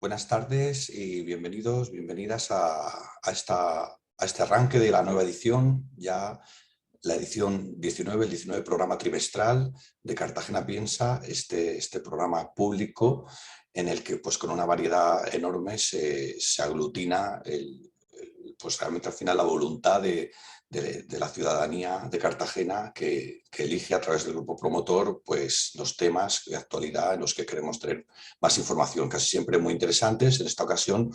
Buenas tardes y bienvenidos, bienvenidas a este arranque de la nueva edición, ya la edición 19, el 19 programa trimestral de Cartagena Piensa, este programa público en el que pues, con una variedad enorme se aglutina pues realmente al final la voluntad de la ciudadanía de Cartagena que elige a través del grupo promotor pues, los temas de actualidad en los que queremos tener más información, casi siempre muy interesantes. En esta ocasión,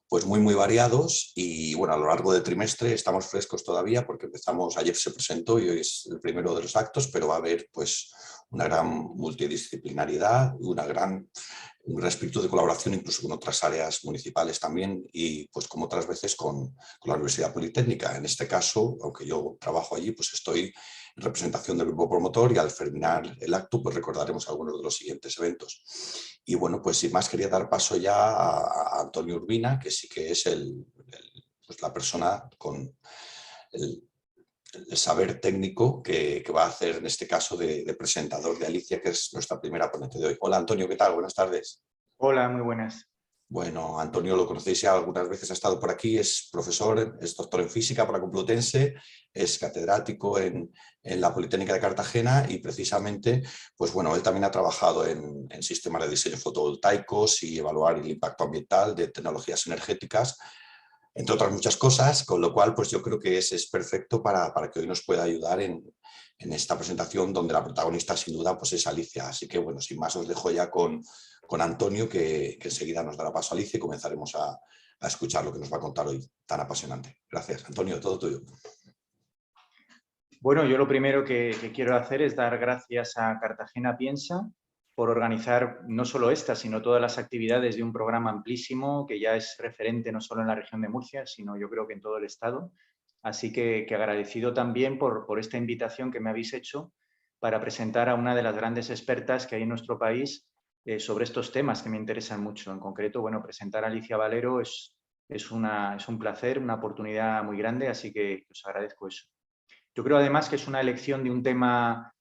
pues muy variados y bueno, a lo largo del trimestre estamos frescos todavía porque empezamos, ayer se presentó y hoy es el primero de los actos, pero va a haber pues una gran multidisciplinariedad, un espíritu de colaboración incluso con otras áreas municipales también y pues como otras veces con la Universidad Politécnica. En este caso, aunque yo trabajo allí, pues estoy en representación del grupo promotor y al terminar el acto pues recordaremos algunos de los siguientes eventos. Y bueno, pues sin más quería dar paso ya a Antonio Urbina, que sí que es pues la persona con el, el saber técnico que va a hacer en este caso de presentador de Alicia, que es nuestra primera ponente de hoy. Hola Antonio, ¿qué tal? Buenas tardes. Hola, muy buenas. Bueno, Antonio lo conocéis ya algunas veces, ha estado por aquí, es profesor, es doctor en física por la Complutense, es catedrático en la Politécnica de Cartagena y precisamente, pues bueno, él también ha trabajado en sistemas de diseño fotovoltaicos y evaluar el impacto ambiental de tecnologías energéticas, entre otras muchas cosas, con lo cual pues yo creo que es perfecto para que hoy nos pueda ayudar en esta presentación donde la protagonista sin duda pues es Alicia. Así que bueno, sin más os dejo ya con Antonio que enseguida nos dará paso a Alicia y comenzaremos a escuchar lo que nos va a contar hoy, tan apasionante. Gracias, Antonio, todo tuyo. Bueno, yo lo primero que quiero hacer es dar gracias a Cartagena Piensa por organizar no solo esta, sino todas las actividades de un programa amplísimo que ya es referente no solo en la región de Murcia, sino yo creo que en todo el estado. Así que agradecido también por esta invitación que me habéis hecho para presentar a una de las grandes expertas que hay en nuestro país sobre estos temas que me interesan mucho. En concreto, bueno, presentar a Alicia Valero es un placer, una oportunidad muy grande, así que os agradezco eso. Yo creo además que es una elección de un tema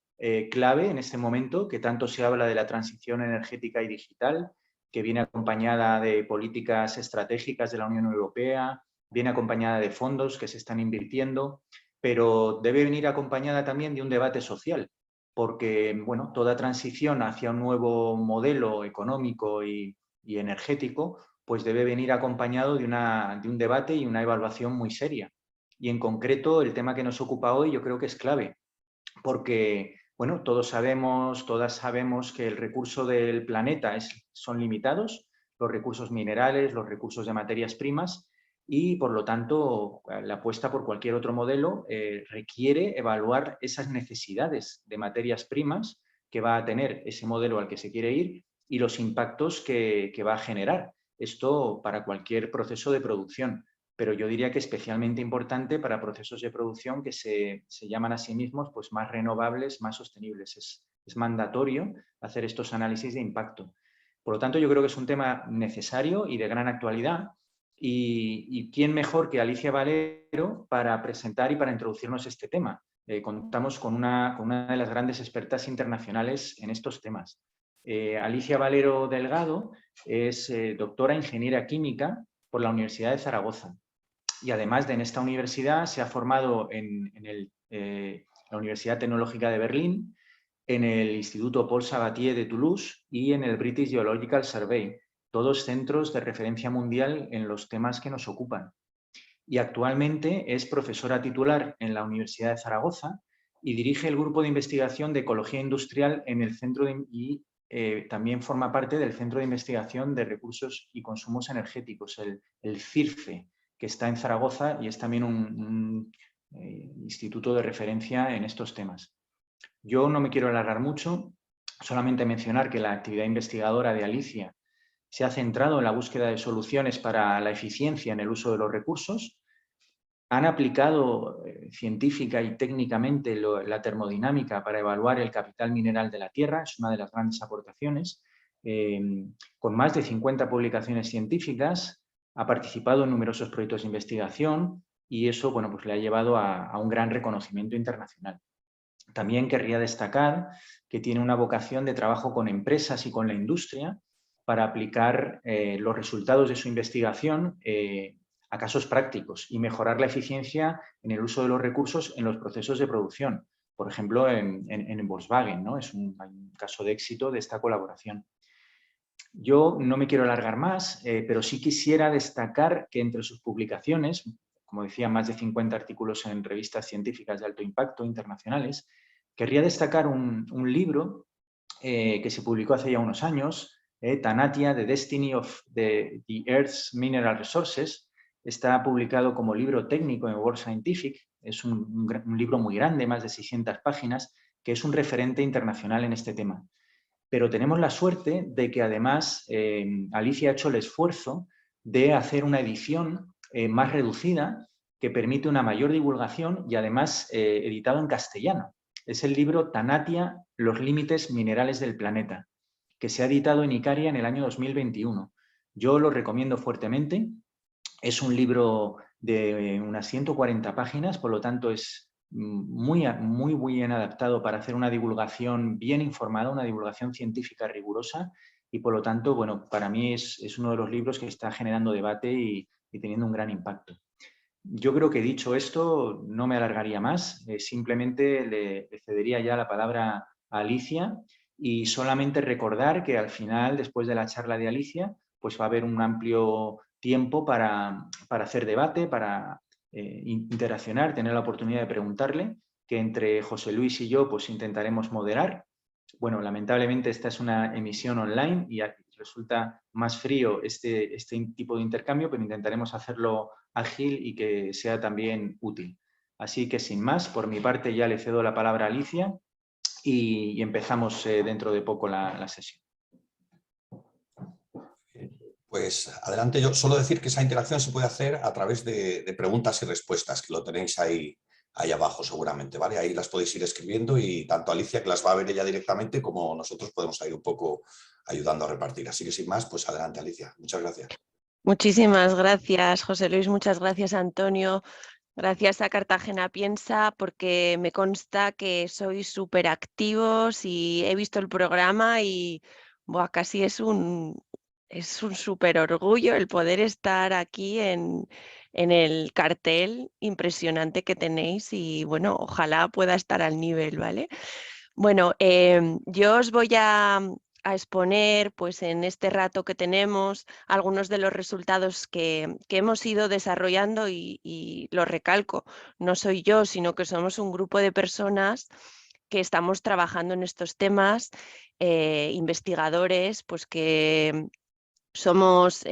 clave en este momento, que tanto se habla de la transición energética y digital, que viene acompañada de políticas estratégicas de la Unión Europea, viene acompañada de fondos que se están invirtiendo, pero debe venir acompañada también de un debate social, porque bueno, toda transición hacia un nuevo modelo económico y energético, pues debe venir acompañado de un debate y una evaluación muy seria. Y en concreto, el tema que nos ocupa hoy yo creo que es clave, porque bueno, todos sabemos, todas sabemos que el recurso del planeta son limitados, los recursos minerales, los recursos de materias primas, y por lo tanto la apuesta por cualquier otro modelo requiere evaluar esas necesidades de materias primas que va a tener ese modelo al que se quiere ir y los impactos que va a generar. Esto para cualquier proceso de producción, pero yo diría que especialmente importante para procesos de producción que se llaman a sí mismos pues, más renovables, más sostenibles. Es mandatorio hacer estos análisis de impacto. Por lo tanto, yo creo que es un tema necesario y de gran actualidad. Y quién mejor que Alicia Valero para presentar y para introducirnos este tema. Contamos con una de las grandes expertas internacionales en estos temas. Alicia Valero Delgado es doctora ingeniera química por la Universidad de Zaragoza. Y además de en esta universidad se ha formado en la Universidad Tecnológica de Berlín, en el Instituto Paul Sabatier de Toulouse y en el British Geological Survey, todos centros de referencia mundial en los temas que nos ocupan. Y actualmente es profesora titular en la Universidad de Zaragoza y dirige el grupo de investigación de ecología industrial en el centro también forma parte del Centro de Investigación de Recursos y Consumos Energéticos, el CIRFE, que está en Zaragoza y es también un instituto de referencia en estos temas. Yo no me quiero alargar mucho, solamente mencionar que la actividad investigadora de Alicia se ha centrado en la búsqueda de soluciones para la eficiencia en el uso de los recursos. Han aplicado científica y técnicamente la termodinámica para evaluar el capital mineral de la Tierra, es una de las grandes aportaciones. Con más de 50 publicaciones científicas, ha participado en numerosos proyectos de investigación y eso bueno, pues le ha llevado a un gran reconocimiento internacional. También querría destacar que tiene una vocación de trabajo con empresas y con la industria para aplicar los resultados de su investigación a casos prácticos y mejorar la eficiencia en el uso de los recursos en los procesos de producción. Por ejemplo, en Volkswagen, ¿no? Hay un caso de éxito de esta colaboración. Yo no me quiero alargar más, pero sí quisiera destacar que entre sus publicaciones, como decía, más de 50 artículos en revistas científicas de alto impacto internacionales, querría destacar un libro que se publicó hace ya unos años, Tanatia, The Destiny of the Earth's Mineral Resources. Está publicado como libro técnico en World Scientific. Es un libro muy grande, más de 600 páginas, que es un referente internacional en este tema. Pero tenemos la suerte de que además Alicia ha hecho el esfuerzo de hacer una edición más reducida que permite una mayor divulgación y además editado en castellano. Es el libro Tanatia, los límites minerales del planeta, que se ha editado en Icaria en el año 2021. Yo lo recomiendo fuertemente. Es un libro de unas 140 páginas, por lo tanto es muy bien adaptado para hacer una divulgación bien informada, una divulgación científica rigurosa y por lo tanto, bueno, para mí es uno de los libros que está generando debate y teniendo un gran impacto. Yo creo que dicho esto, no me alargaría más, simplemente le cedería ya la palabra a Alicia y solamente recordar que al final, después de la charla de Alicia, pues va a haber un amplio tiempo para hacer debate, para interaccionar, tener la oportunidad de preguntarle, que entre José Luis y yo pues intentaremos moderar. Bueno, lamentablemente esta es una emisión online y resulta más frío este tipo de intercambio, pero intentaremos hacerlo ágil y que sea también útil. Así que sin más, por mi parte ya le cedo la palabra a Alicia y empezamos dentro de poco la sesión. Pues adelante, yo solo decir que esa interacción se puede hacer a través de preguntas y respuestas, que lo tenéis ahí abajo seguramente, ¿vale? Ahí las podéis ir escribiendo y tanto Alicia, que las va a ver ella directamente, como nosotros podemos ir un poco ayudando a repartir. Así que sin más, pues adelante, Alicia. Muchas gracias. Muchísimas gracias, José Luis. Muchas gracias, Antonio. Gracias a Cartagena Piensa, porque me consta que sois súper activos y he visto el programa y casi es un súper orgullo el poder estar aquí en el cartel impresionante que tenéis y bueno, ojalá pueda estar al nivel, ¿vale? Bueno, yo os voy a exponer pues en este rato que tenemos algunos de los resultados que hemos ido desarrollando y lo recalco, no soy yo, sino que somos un grupo de personas que estamos trabajando en estos temas, investigadores, pues que somos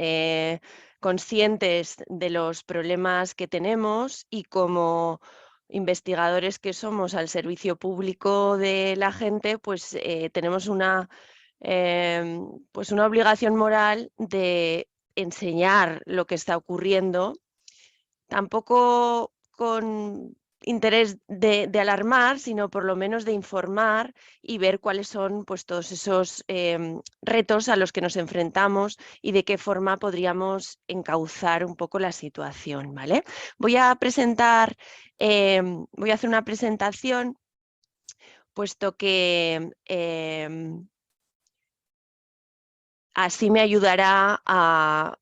conscientes de los problemas que tenemos y como investigadores que somos al servicio público de la gente, pues tenemos pues una obligación moral de enseñar lo que está ocurriendo, tampoco con interés de alarmar, sino por lo menos de informar y ver cuáles son pues, todos esos retos a los que nos enfrentamos y de qué forma podríamos encauzar un poco la situación, ¿vale? Voy a presentar, voy a hacer una presentación, puesto que así me ayudará a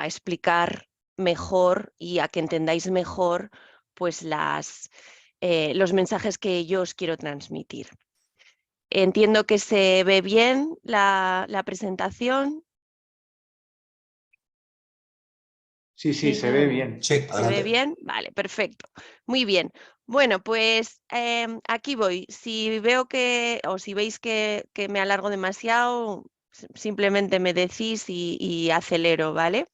explicar mejor y a que entendáis mejor pues los mensajes que yo os quiero transmitir. Entiendo que se ve bien la presentación. Sí, se ve bien. Sí, ¿Se ve bien? Vale, perfecto. Muy bien. Bueno, pues aquí voy. Si veo o si veis que me alargo demasiado, simplemente me decís y acelero, ¿vale?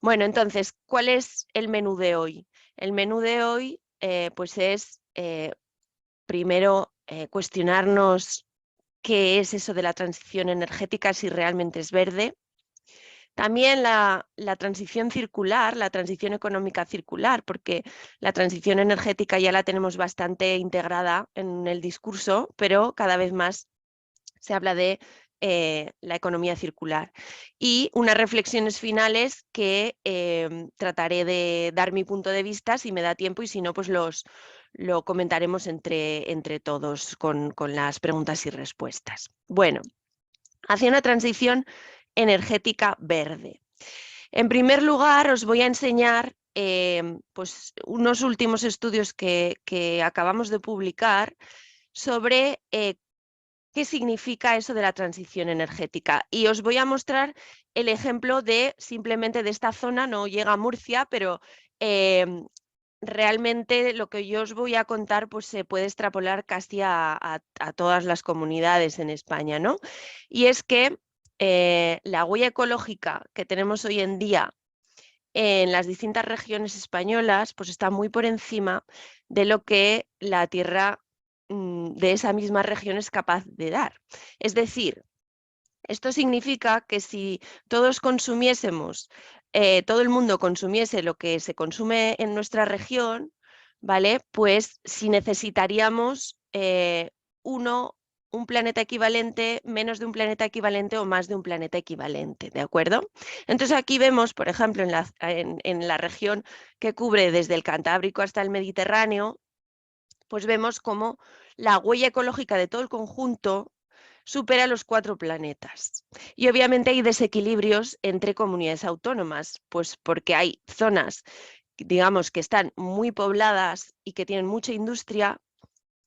Bueno, entonces, ¿cuál es el menú de hoy? El menú de hoy pues es primero cuestionarnos qué es eso de la transición energética, si realmente es verde. También la transición circular, la transición económica circular, porque la transición energética ya la tenemos bastante integrada en el discurso, pero cada vez más se habla de la economía circular. Y unas reflexiones finales que trataré de dar mi punto de vista, si me da tiempo, y si no, pues lo comentaremos entre todos con las preguntas y respuestas. Bueno, hacia una transición energética verde. En primer lugar, os voy a enseñar pues unos últimos estudios que acabamos de publicar sobre qué significa eso de la transición energética. Y os voy a mostrar el ejemplo de simplemente de esta zona, no llega a Murcia, pero realmente lo que yo os voy a contar pues se puede extrapolar casi a todas las comunidades en España, ¿no? Y es que la huella ecológica que tenemos hoy en día en las distintas regiones españolas pues está muy por encima de lo que la tierra de esa misma región es capaz de dar. Es decir, esto significa que si todos consumiésemos, todo el mundo consumiese lo que se consume en nuestra región, ¿vale? Pues si necesitaríamos un planeta equivalente, menos de un planeta equivalente o más de un planeta equivalente, ¿de acuerdo? Entonces aquí vemos, por ejemplo, en la región que cubre desde el Cantábrico hasta el Mediterráneo, pues vemos cómo la huella ecológica de todo el conjunto supera los 4 planetas. Y obviamente hay desequilibrios entre comunidades autónomas, pues porque hay zonas, digamos, que están muy pobladas y que tienen mucha industria,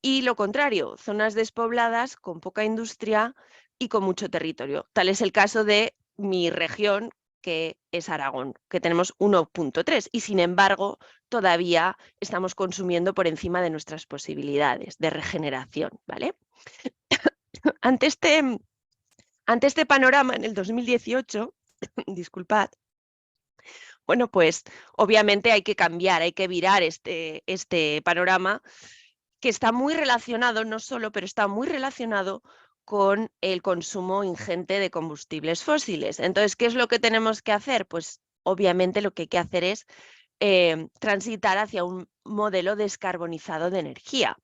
y lo contrario, zonas despobladas con poca industria y con mucho territorio. Tal es el caso de mi región, que es Aragón, que tenemos 1.3 y sin embargo todavía estamos consumiendo por encima de nuestras posibilidades de regeneración, ¿vale? Ante este panorama, en el 2018, disculpad, bueno, pues obviamente hay que cambiar, hay que virar este panorama que está muy relacionado, no solo, pero está muy relacionado con el consumo ingente de combustibles fósiles. Entonces, ¿qué es lo que tenemos que hacer? Pues obviamente lo que hay que hacer es transitar hacia un modelo descarbonizado de energía.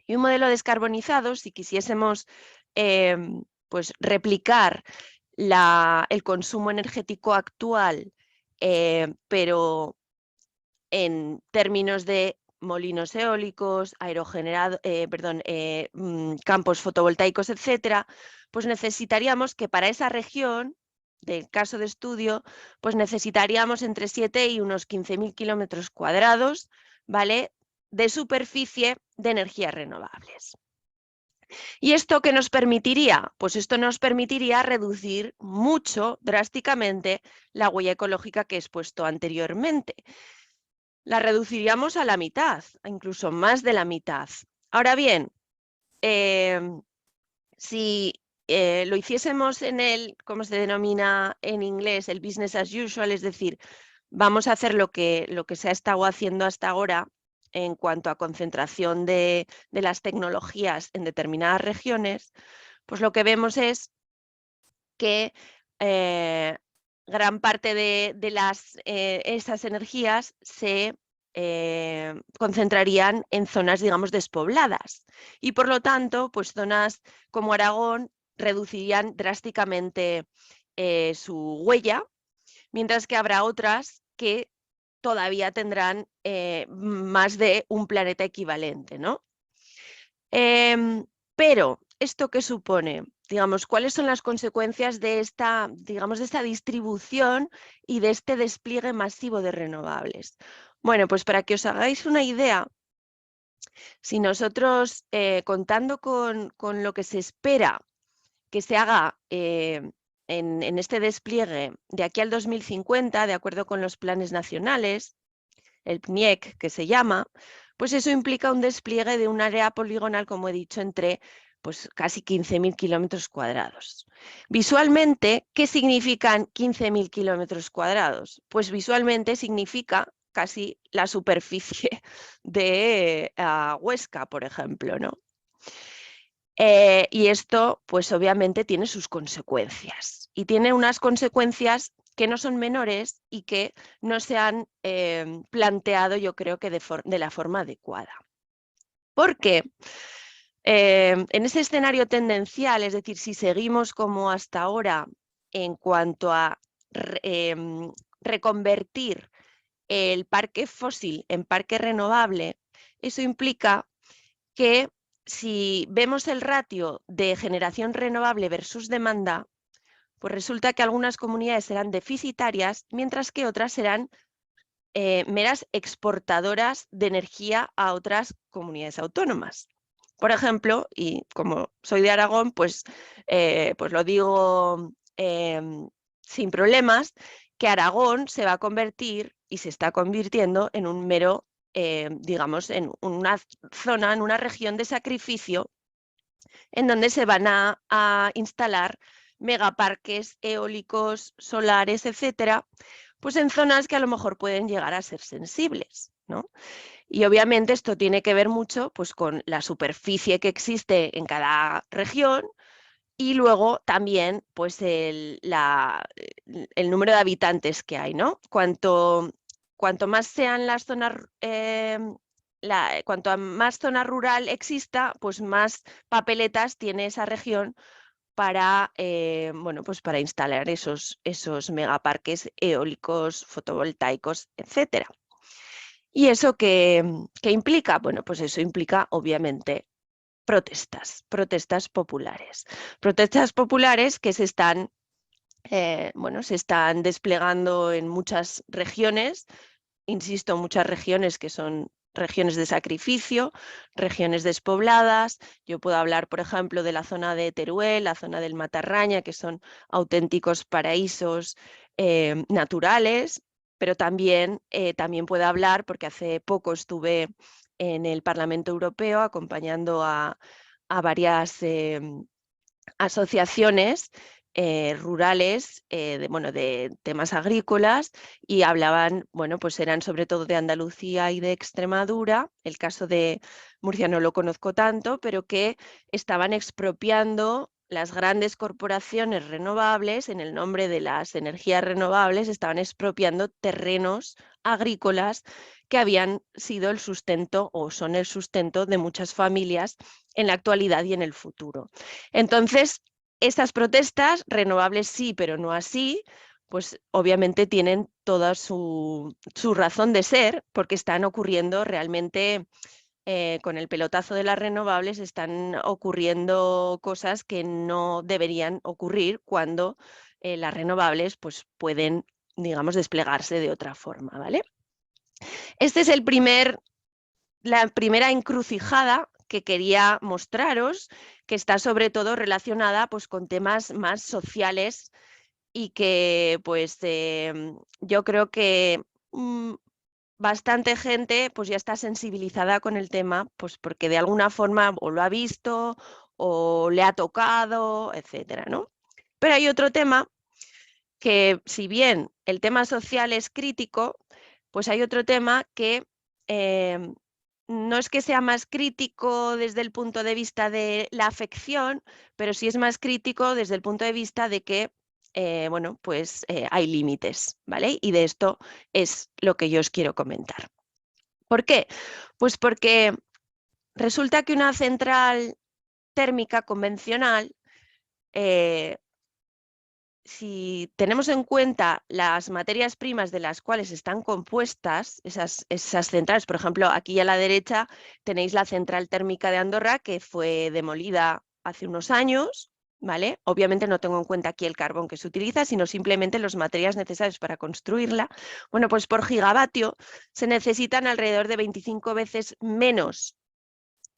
Y un modelo descarbonizado, si quisiésemos pues replicar el consumo energético actual, pero en términos de molinos eólicos, campos fotovoltaicos, etcétera, pues necesitaríamos que para esa región, del caso de estudio, pues necesitaríamos entre 7 y unos 15.000 kilómetros cuadrados, ¿vale?, de superficie de energías renovables. ¿Y esto qué nos permitiría? Pues esto nos permitiría reducir mucho, drásticamente, la huella ecológica que he expuesto anteriormente. La reduciríamos a la mitad, incluso más de la mitad. Ahora bien, si lo hiciésemos en el, ¿cómo se denomina en inglés? El business as usual, es decir, vamos a hacer lo que se ha estado haciendo hasta ahora en cuanto a concentración de las tecnologías en determinadas regiones, pues lo que vemos es que gran parte de esas energías se concentrarían en zonas, digamos, despobladas. Y por lo tanto, pues zonas como Aragón reducirían drásticamente su huella, mientras que habrá otras que todavía tendrán más de un planeta equivalente, ¿no? Pero, ¿esto qué supone? Digamos, ¿cuáles son las consecuencias de esta, digamos, de esta distribución y de este despliegue masivo de renovables? Bueno, pues para que os hagáis una idea, si nosotros, contando con lo que se espera que se haga en este despliegue de aquí al 2050, de acuerdo con los planes nacionales, el PNIEC que se llama, pues eso implica un despliegue de un área poligonal, como he dicho, entre pues casi 15.000 kilómetros cuadrados. Visualmente, ¿qué significan 15.000 kilómetros cuadrados? Pues visualmente significa casi la superficie de Huesca, por ejemplo, ¿no? Y esto, pues obviamente tiene sus consecuencias. Y tiene unas consecuencias que no son menores y que no se han planteado, yo creo que de la forma adecuada. Porque en ese escenario tendencial, es decir, si seguimos como hasta ahora en cuanto a reconvertir el parque fósil en parque renovable, eso implica que si vemos el ratio de generación renovable versus demanda, pues resulta que algunas comunidades serán deficitarias, mientras que otras serán meras exportadoras de energía a otras comunidades autónomas. Por ejemplo, y como soy de Aragón, pues lo digo sin problemas, que Aragón se va a convertir y se está convirtiendo en un mero, digamos, en una zona, en una región de sacrificio en donde se van a instalar megaparques eólicos, solares, etcétera, pues en zonas que a lo mejor pueden llegar a ser sensibles, ¿no? Y obviamente esto tiene que ver mucho pues, con la superficie que existe en cada región y luego también pues, el número de habitantes que hay, ¿no? Cuanto más sean las zonas, cuanto más zona rural exista, pues más papeletas tiene esa región para, bueno, pues para instalar esos megaparques eólicos, fotovoltaicos, etcétera. ¿Y eso qué implica? Bueno, pues eso implica, obviamente, protestas populares. Protestas populares que se están desplegando en muchas regiones, insisto, muchas regiones que son regiones de sacrificio, regiones despobladas. Yo puedo hablar, por ejemplo, de la zona de Teruel, la zona del Matarraña, que son auténticos paraísos naturales, pero también puedo hablar, porque hace poco estuve en el Parlamento Europeo acompañando a varias asociaciones rurales de temas agrícolas y hablaban, bueno, pues eran sobre todo de Andalucía y de Extremadura. El caso de Murcia no lo conozco tanto, pero que estaban expropiando las grandes corporaciones renovables, en el nombre de las energías renovables, estaban expropiando terrenos agrícolas que habían sido el sustento o son el sustento de muchas familias en la actualidad y en el futuro. Entonces, estas protestas, renovables sí, pero no así, pues obviamente tienen toda su razón de ser, porque están ocurriendo realmente con el pelotazo de las renovables, están ocurriendo cosas que no deberían ocurrir cuando las renovables pues, pueden, digamos, desplegarse de otra forma, ¿vale? Este es la primera encrucijada que quería mostraros, que está sobre todo relacionada pues, con temas más sociales y que pues, yo creo que bastante gente pues, ya está sensibilizada con el tema, pues, porque de alguna forma o lo ha visto o le ha tocado, etcétera, ¿no? Pero hay otro tema que, si bien el tema social es crítico, pues hay otro tema que no es que sea más crítico desde el punto de vista de la afección, pero sí es más crítico desde el punto de vista de que hay límites, ¿vale? Y de esto es lo que yo os quiero comentar. ¿Por qué? Pues porque resulta que una central térmica convencional, si tenemos en cuenta las materias primas de las cuales están compuestas esas centrales, por ejemplo, aquí a la derecha tenéis la central térmica de Andorra, que fue demolida hace unos años, ¿vale? Obviamente no tengo en cuenta aquí el carbón que se utiliza, sino simplemente los materiales necesarios para construirla. Bueno, pues por gigavatio se necesitan alrededor de 25 veces menos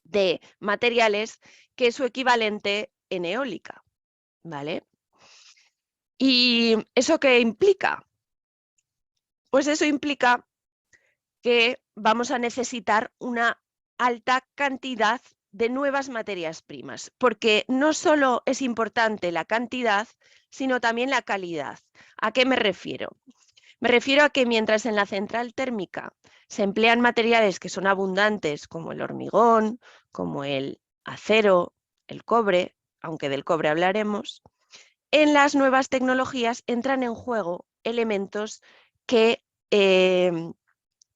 de materiales que su equivalente en eólica, ¿vale? ¿Y eso qué implica? Pues eso implica que vamos a necesitar una alta cantidad de nuevas materias primas, porque no solo es importante la cantidad, sino también la calidad. ¿A qué me refiero? Me refiero a que mientras en la central térmica se emplean materiales que son abundantes, como el hormigón, como el acero, el cobre, aunque del cobre hablaremos, en las nuevas tecnologías entran en juego elementos que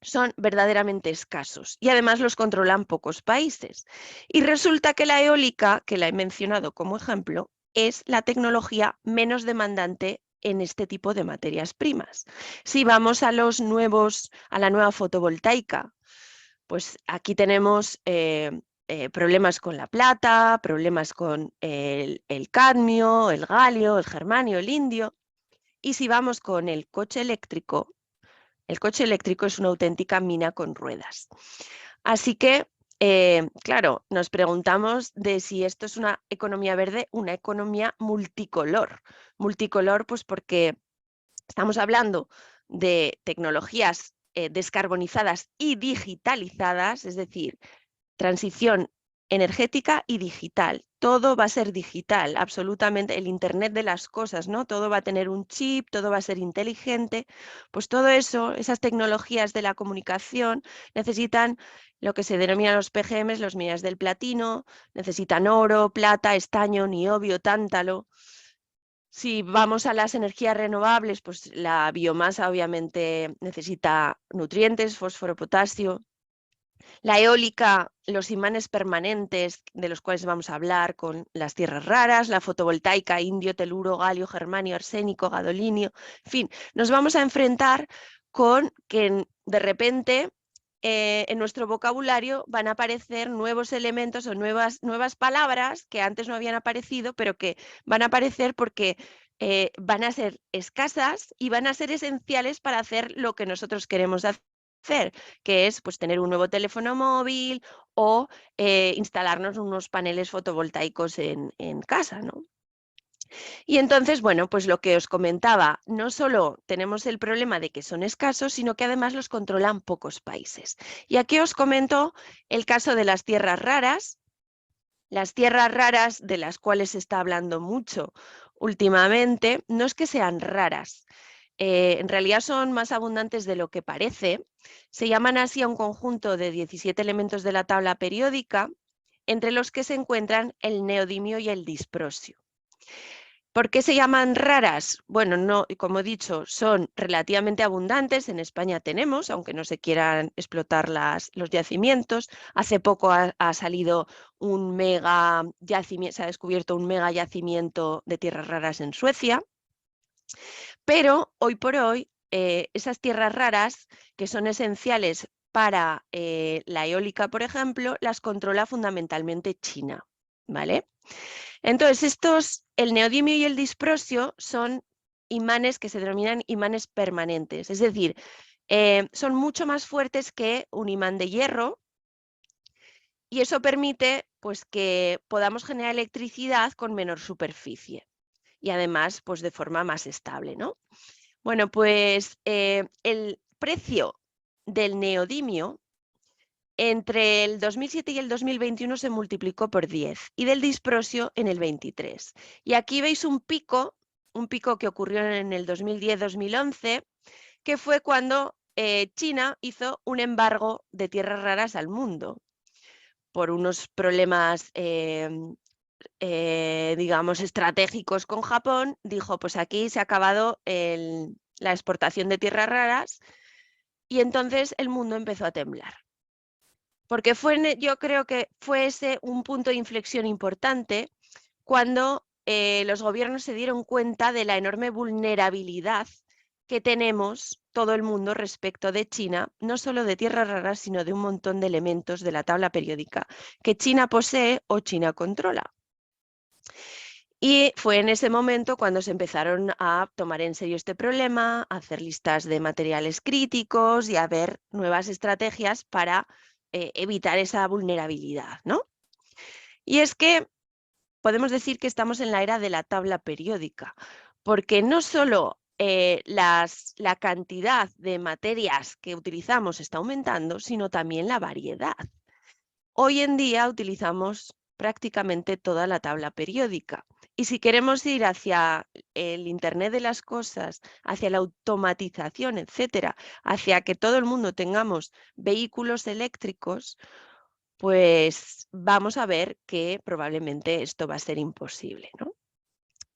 son verdaderamente escasos y además los controlan pocos países. Y resulta que la eólica, que la he mencionado como ejemplo, es la tecnología menos demandante en este tipo de materias primas. Si vamos a la nueva fotovoltaica, pues aquí tenemos problemas con la plata, problemas con el cadmio, el galio, el germanio, el indio. Y si vamos con el coche eléctrico es una auténtica mina con ruedas. Así que, claro, nos preguntamos de si esto es una economía verde, una economía multicolor. Multicolor, pues porque estamos hablando de tecnologías descarbonizadas y digitalizadas, es decir, transición energética y digital. Todo va a ser digital, absolutamente, el Internet de las cosas, ¿no? Todo va a tener un chip, todo va a ser inteligente. Pues todo eso, esas tecnologías de la comunicación necesitan lo que se denominan los PGMs, los minerales del platino, necesitan oro, plata, estaño, niobio, tántalo. Si vamos a las energías renovables, pues la biomasa obviamente necesita nutrientes, fósforo, potasio. La eólica, los imanes permanentes, de los cuales vamos a hablar, con las tierras raras, la fotovoltaica, indio, teluro, galio, germanio, arsénico, gadolinio, en fin, nos vamos a enfrentar con que de repente en nuestro vocabulario van a aparecer nuevos elementos o nuevas palabras que antes no habían aparecido, pero que van a aparecer porque van a ser escasas y van a ser esenciales para hacer lo que nosotros queremos hacer, que es pues, tener un nuevo teléfono móvil o instalarnos unos paneles fotovoltaicos en casa, ¿no? Y entonces, bueno, pues lo que os comentaba, no solo tenemos el problema de que son escasos, sino que además los controlan pocos países. Y aquí os comento el caso de las tierras raras. Las tierras raras, de las cuales se está hablando mucho últimamente, no es que sean raras, en realidad son más abundantes de lo que parece. Se llaman así a un conjunto de 17 elementos de la tabla periódica, entre los que se encuentran el neodimio y el disprosio. ¿Por qué se llaman raras? Bueno, no, como he dicho, son relativamente abundantes. En España tenemos, aunque no se quieran explotar los yacimientos. Hace poco ha salido un mega yacimiento, se ha descubierto un mega yacimiento de tierras raras en Suecia. Pero hoy por hoy, esas tierras raras, que son esenciales para la eólica, por ejemplo, las controla fundamentalmente China, ¿vale? Entonces, el neodimio y el disprosio son imanes que se denominan imanes permanentes, es decir, son mucho más fuertes que un imán de hierro y eso permite pues, que podamos generar electricidad con menor superficie y además pues, de forma más estable, ¿no? Bueno, pues el precio del neodimio entre el 2007 y el 2021 se multiplicó por 10 y del disprosio en el 23. Y aquí veis un pico que ocurrió en el 2010-2011, que fue cuando China hizo un embargo de tierras raras al mundo por unos problemas digamos, estratégicos con Japón. Dijo, pues aquí se ha acabado la exportación de tierras raras y entonces el mundo empezó a temblar. Porque yo creo que fue ese un punto de inflexión importante cuando los gobiernos se dieron cuenta de la enorme vulnerabilidad que tenemos todo el mundo respecto de China, no solo de tierras raras, sino de un montón de elementos de la tabla periódica que China posee o China controla. Y fue en ese momento cuando se empezaron a tomar en serio este problema, a hacer listas de materiales críticos y a ver nuevas estrategias para evitar esa vulnerabilidad, ¿no? Y es que podemos decir que estamos en la era de la tabla periódica, porque no solo la cantidad de materias que utilizamos está aumentando, sino también la variedad. Hoy en día utilizamos prácticamente toda la tabla periódica. Y si queremos ir hacia el Internet de las cosas, hacia la automatización, etcétera, hacia que todo el mundo tengamos vehículos eléctricos, pues vamos a ver que probablemente esto va a ser imposible, ¿no?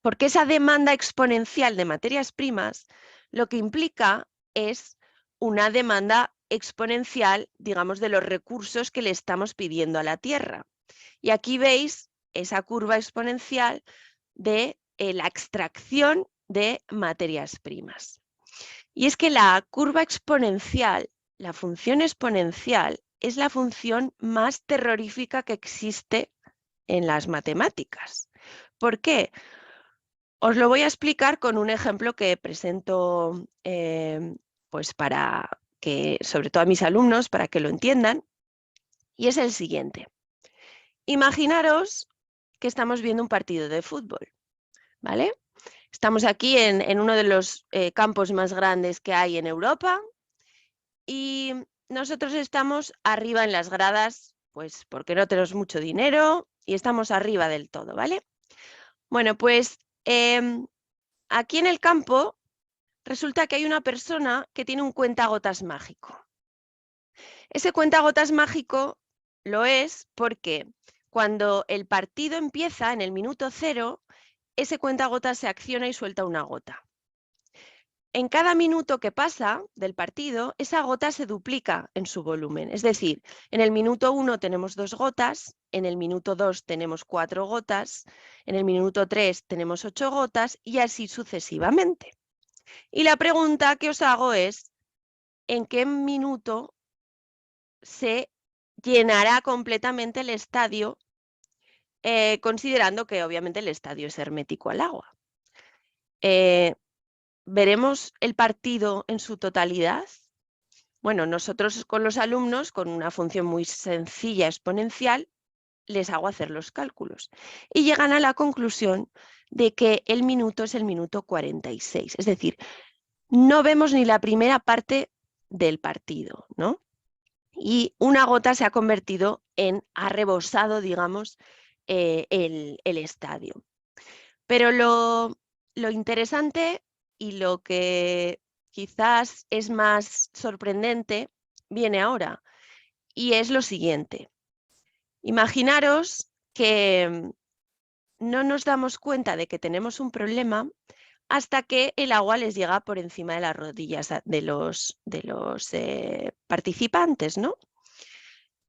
Porque esa demanda exponencial de materias primas lo que implica es una demanda exponencial, digamos, de los recursos que le estamos pidiendo a la Tierra. Y aquí veis esa curva exponencial de la extracción de materias primas. Y es que la curva exponencial, la función exponencial, es la función más terrorífica que existe en las matemáticas. ¿Por qué? Os lo voy a explicar con un ejemplo que presento pues para que, sobre todo a mis alumnos, para que lo entiendan, y es el siguiente. Imaginaros que estamos viendo un partido de fútbol, ¿vale? Estamos aquí en uno de los campos más grandes que hay en Europa y nosotros estamos arriba en las gradas, pues porque no tenemos mucho dinero y estamos arriba del todo, ¿vale? Bueno, pues aquí en el campo resulta que hay una persona que tiene un cuentagotas mágico. Ese cuentagotas mágico lo es porque cuando el partido empieza en el minuto 0, ese cuentagotas se acciona y suelta una gota. En cada minuto que pasa del partido, esa gota se duplica en su volumen. Es decir, en el minuto 1 tenemos 2 gotas, en el minuto 2 tenemos 4 gotas, en el minuto 3 tenemos 8 gotas y así sucesivamente. Y la pregunta que os hago es, ¿en qué minuto se llenará completamente el estadio, considerando que obviamente el estadio es hermético al agua? ¿Veremos el partido en su totalidad? Bueno, nosotros con los alumnos, con una función muy sencilla exponencial, les hago hacer los cálculos y llegan a la conclusión de que el minuto es el minuto 46. Es decir, no vemos ni la primera parte del partido, ¿no? Y una gota se ha convertido ha rebosado, digamos, el estadio. Pero lo interesante y lo que quizás es más sorprendente viene ahora, y es lo siguiente. Imaginaros que no nos damos cuenta de que tenemos un problema hasta que el agua les llega por encima de las rodillas de los participantes, ¿no?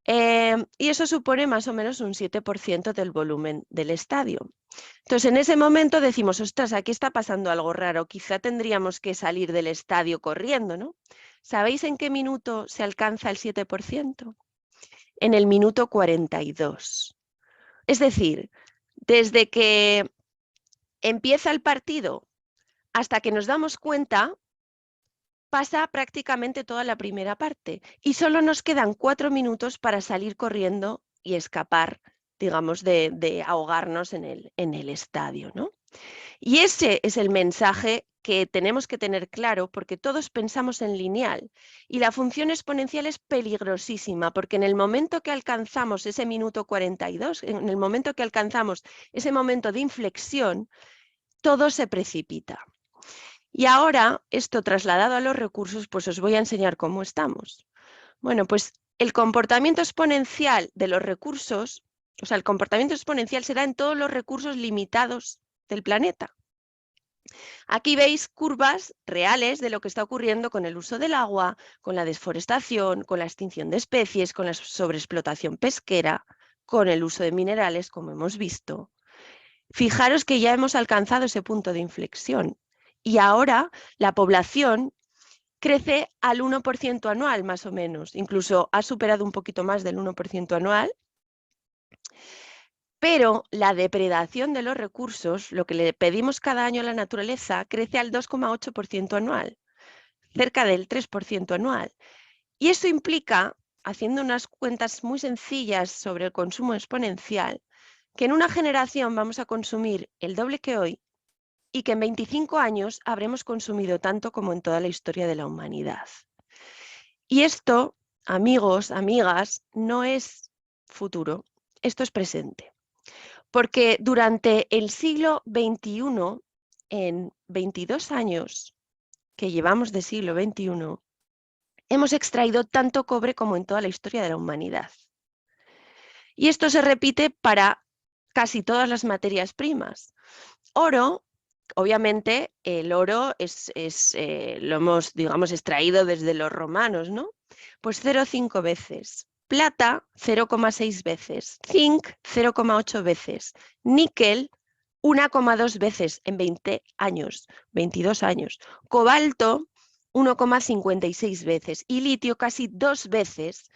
Y eso supone más o menos un 7% del volumen del estadio. Entonces, en ese momento decimos, ostras, aquí está pasando algo raro, quizá tendríamos que salir del estadio corriendo, ¿no? ¿Sabéis en qué minuto se alcanza el 7%? En el minuto 42. Es decir, desde que empieza el partido hasta que nos damos cuenta, pasa prácticamente toda la primera parte y solo nos quedan 4 minutos para salir corriendo y escapar, digamos, de ahogarnos en el estadio, ¿no? Y ese es el mensaje que tenemos que tener claro, porque todos pensamos en lineal y la función exponencial es peligrosísima, porque en el momento que alcanzamos ese minuto 42, en el momento que alcanzamos ese momento de inflexión, todo se precipita. Y ahora, esto trasladado a los recursos, pues os voy a enseñar cómo estamos. Bueno, pues el comportamiento exponencial de los recursos, o sea, el comportamiento exponencial será en todos los recursos limitados del planeta. Aquí veis curvas reales de lo que está ocurriendo con el uso del agua, con la desforestación, con la extinción de especies, con la sobreexplotación pesquera, con el uso de minerales, como hemos visto. Fijaros que ya hemos alcanzado ese punto de inflexión y ahora la población crece al 1% anual, más o menos. Incluso ha superado un poquito más del 1% anual. Pero la depredación de los recursos, lo que le pedimos cada año a la naturaleza, crece al 2,8% anual, cerca del 3% anual. Y eso implica, haciendo unas cuentas muy sencillas sobre el consumo exponencial, que en una generación vamos a consumir el doble que hoy y que en 25 años habremos consumido tanto como en toda la historia de la humanidad. Y esto, amigos, amigas, no es futuro, esto es presente. Porque durante el siglo XXI, en 22 años que llevamos de siglo XXI, hemos extraído tanto cobre como en toda la historia de la humanidad. Y esto se repite para casi todas las materias primas. Oro, obviamente, el oro lo hemos, digamos, extraído desde los romanos, ¿no? Pues 0,5 veces. Plata, 0,6 veces. Zinc, 0,8 veces. Níquel, 1,2 veces en 20 años, 22 años. Cobalto, 1,56 veces. Y litio, casi 2 veces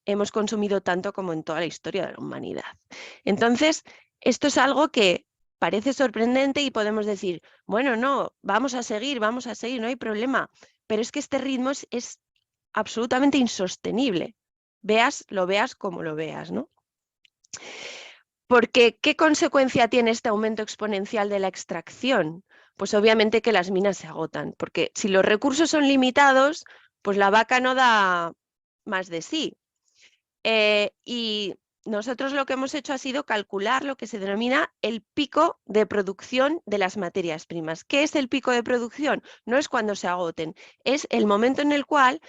hemos consumido tanto como en toda la historia de la humanidad. Entonces, esto es algo que parece sorprendente y podemos decir, bueno, no, vamos a seguir, no hay problema. Pero es que este ritmo es absolutamente insostenible. Lo veas como lo veas, ¿no? Porque, ¿qué consecuencia tiene este aumento exponencial de la extracción? Pues obviamente que las minas se agotan, porque si los recursos son limitados, pues la vaca no da más de sí. Y nosotros lo que hemos hecho ha sido calcular lo que se denomina el pico de producción de las materias primas. ¿Qué es el pico de producción? No es cuando se agoten, es el momento en el cual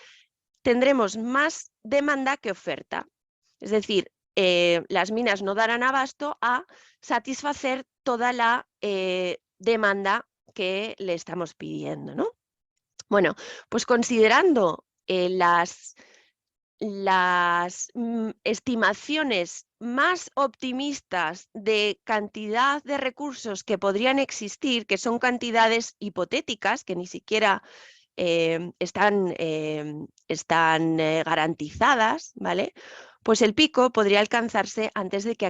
tendremos más demanda que oferta. Es decir, las minas no darán abasto a satisfacer toda la demanda que le estamos pidiendo, ¿no? Bueno, pues considerando las estimaciones más optimistas de cantidad de recursos que podrían existir, que son cantidades hipotéticas, que ni siquiera están garantizadas, ¿vale? Pues el pico podría alcanzarse antes de que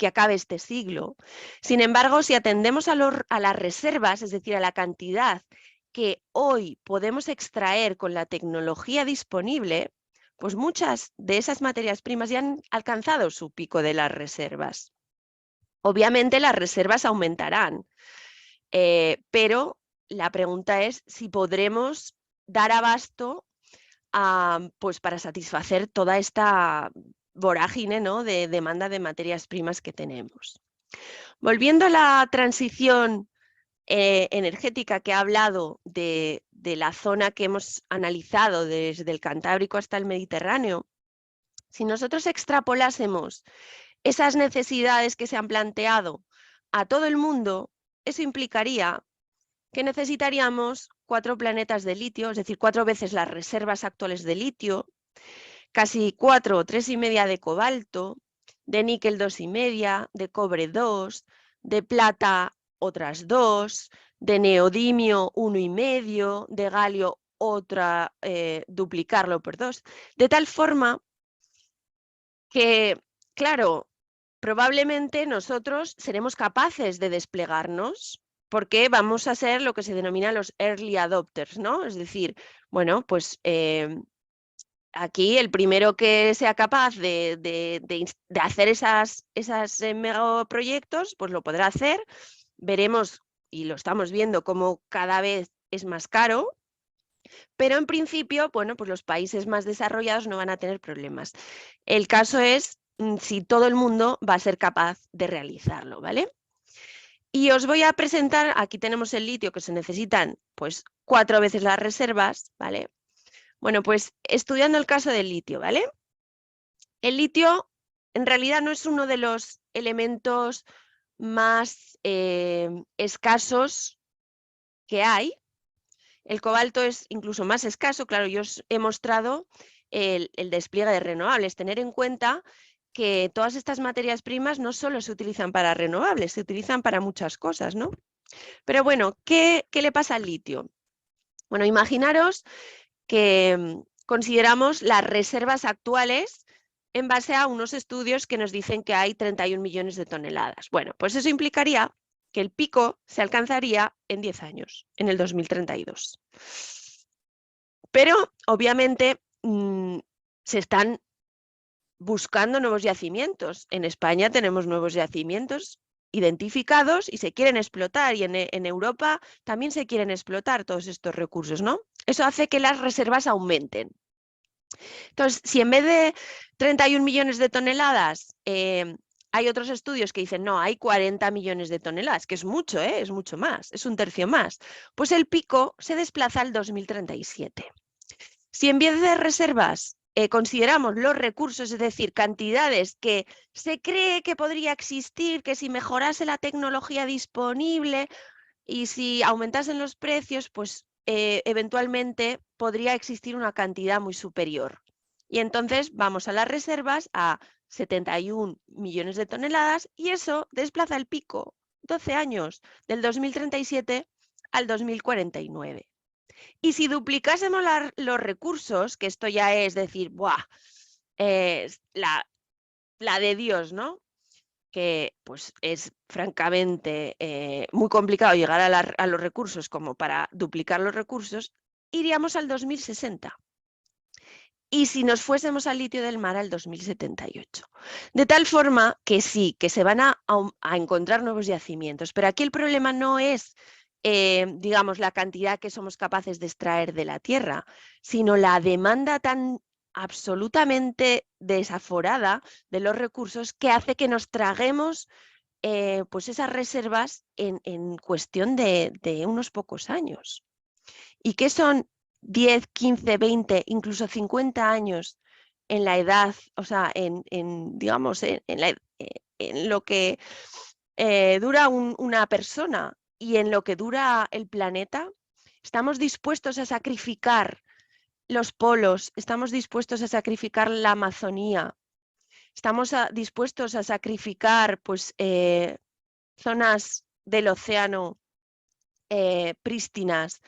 acabe este siglo. Sin embargo, si atendemos a las reservas, es decir, a la cantidad que hoy podemos extraer con la tecnología disponible, pues muchas de esas materias primas ya han alcanzado su pico de las reservas. Obviamente las reservas aumentarán, pero la pregunta es si podremos dar abasto pues para satisfacer toda esta vorágine, ¿no?, de demanda de materias primas que tenemos. Volviendo a la transición energética que ha hablado de la zona que hemos analizado desde el Cantábrico hasta el Mediterráneo, si nosotros extrapolásemos esas necesidades que se han planteado a todo el mundo, eso implicaría que necesitaríamos 4 planetas de litio, es decir, 4 veces las reservas actuales de litio, casi 4 o 3,5 de cobalto, de níquel 2,5, de cobre 2, de plata otras 2, de neodimio 1,5, de galio duplicarlo por 2, de tal forma que, claro, probablemente nosotros seremos capaces de desplegarnos porque vamos a ser lo que se denomina los early adopters, ¿no? Es decir, bueno, pues aquí el primero que sea capaz de hacer esos megaproyectos, pues lo podrá hacer. Veremos, y lo estamos viendo, cómo cada vez es más caro, pero en principio, bueno, pues los países más desarrollados no van a tener problemas. El caso es si todo el mundo va a ser capaz de realizarlo, ¿vale? Y os voy a presentar, aquí tenemos el litio, que se necesitan pues 4 veces las reservas, ¿vale? Bueno, pues estudiando el caso del litio, ¿vale? El litio en realidad no es uno de los elementos más escasos que hay. El cobalto es incluso más escaso. Claro, yo os he mostrado el despliegue de renovables. Tener en cuenta que todas estas materias primas no solo se utilizan para renovables, se utilizan para muchas cosas, ¿no? Pero bueno, ¿qué le pasa al litio? Bueno, imaginaros que consideramos las reservas actuales en base a unos estudios que nos dicen que hay 31 millones de toneladas. Bueno, pues eso implicaría que el pico se alcanzaría en 10 años, en el 2032. Pero, obviamente, se están buscando nuevos yacimientos. En España tenemos nuevos yacimientos identificados y se quieren explotar, y en Europa también se quieren explotar todos estos recursos, ¿no? Eso hace que las reservas aumenten. Entonces, si en vez de 31 millones de toneladas hay otros estudios que dicen, no, hay 40 millones de toneladas, que es mucho, es mucho más, es un tercio más, pues el pico se desplaza al 2037. Si en vez de reservas consideramos los recursos, es decir, cantidades que se cree que podría existir, que si mejorase la tecnología disponible y si aumentasen los precios, pues eventualmente podría existir una cantidad muy superior. Y entonces vamos a las reservas a 71 millones de toneladas y eso desplaza el pico 12 años, del 2037 al 2049. Y si duplicásemos los recursos, que esto ya es decir, ¡buah!, la de Dios, ¿no? Que pues es francamente muy complicado llegar a los recursos como para duplicar los recursos, iríamos al 2060. Y si nos fuésemos al litio del mar al 2078. De tal forma que sí, que se van a encontrar nuevos yacimientos, pero aquí el problema no es, digamos, la cantidad que somos capaces de extraer de la Tierra, sino la demanda tan absolutamente desaforada de los recursos que hace que nos traguemos pues esas reservas en cuestión de unos pocos años. ¿Y qué son 10, 15, 20, incluso 50 años en la edad, o sea, digamos, en lo que dura una persona y en lo que dura el planeta? ¿Estamos dispuestos a sacrificar los polos? ¿Estamos dispuestos a sacrificar la Amazonía? ¿Estamos dispuestos a sacrificar pues, zonas del océano prístinas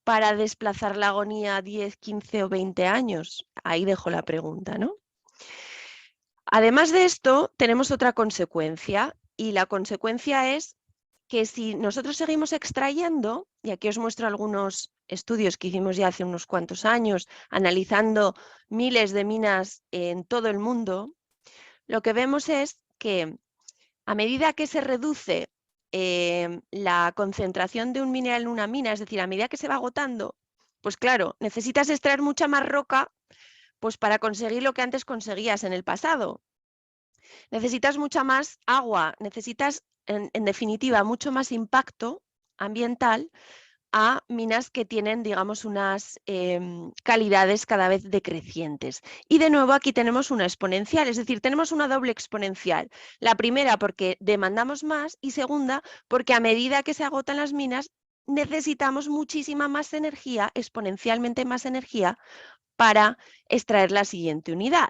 para desplazar la agonía 10, 15 o 20 años? Ahí dejo la pregunta, ¿no? Además de esto, tenemos otra consecuencia, y la consecuencia es que si nosotros seguimos extrayendo, y aquí os muestro algunos estudios que hicimos ya hace unos cuantos años, analizando miles de minas en todo el mundo, lo que vemos es que a medida que se reduce la concentración de un mineral en una mina, es decir, a medida que se va agotando, pues claro, necesitas extraer mucha más roca pues para conseguir lo que antes conseguías en el pasado. Necesitas mucha más agua, necesitas, en definitiva, mucho más impacto ambiental a minas que tienen, digamos, unas calidades cada vez decrecientes. Y de nuevo aquí tenemos una exponencial, es decir, tenemos una doble exponencial. La primera porque demandamos más y segunda porque a medida que se agotan las minas necesitamos muchísima más energía, exponencialmente más energía, para extraer la siguiente unidad.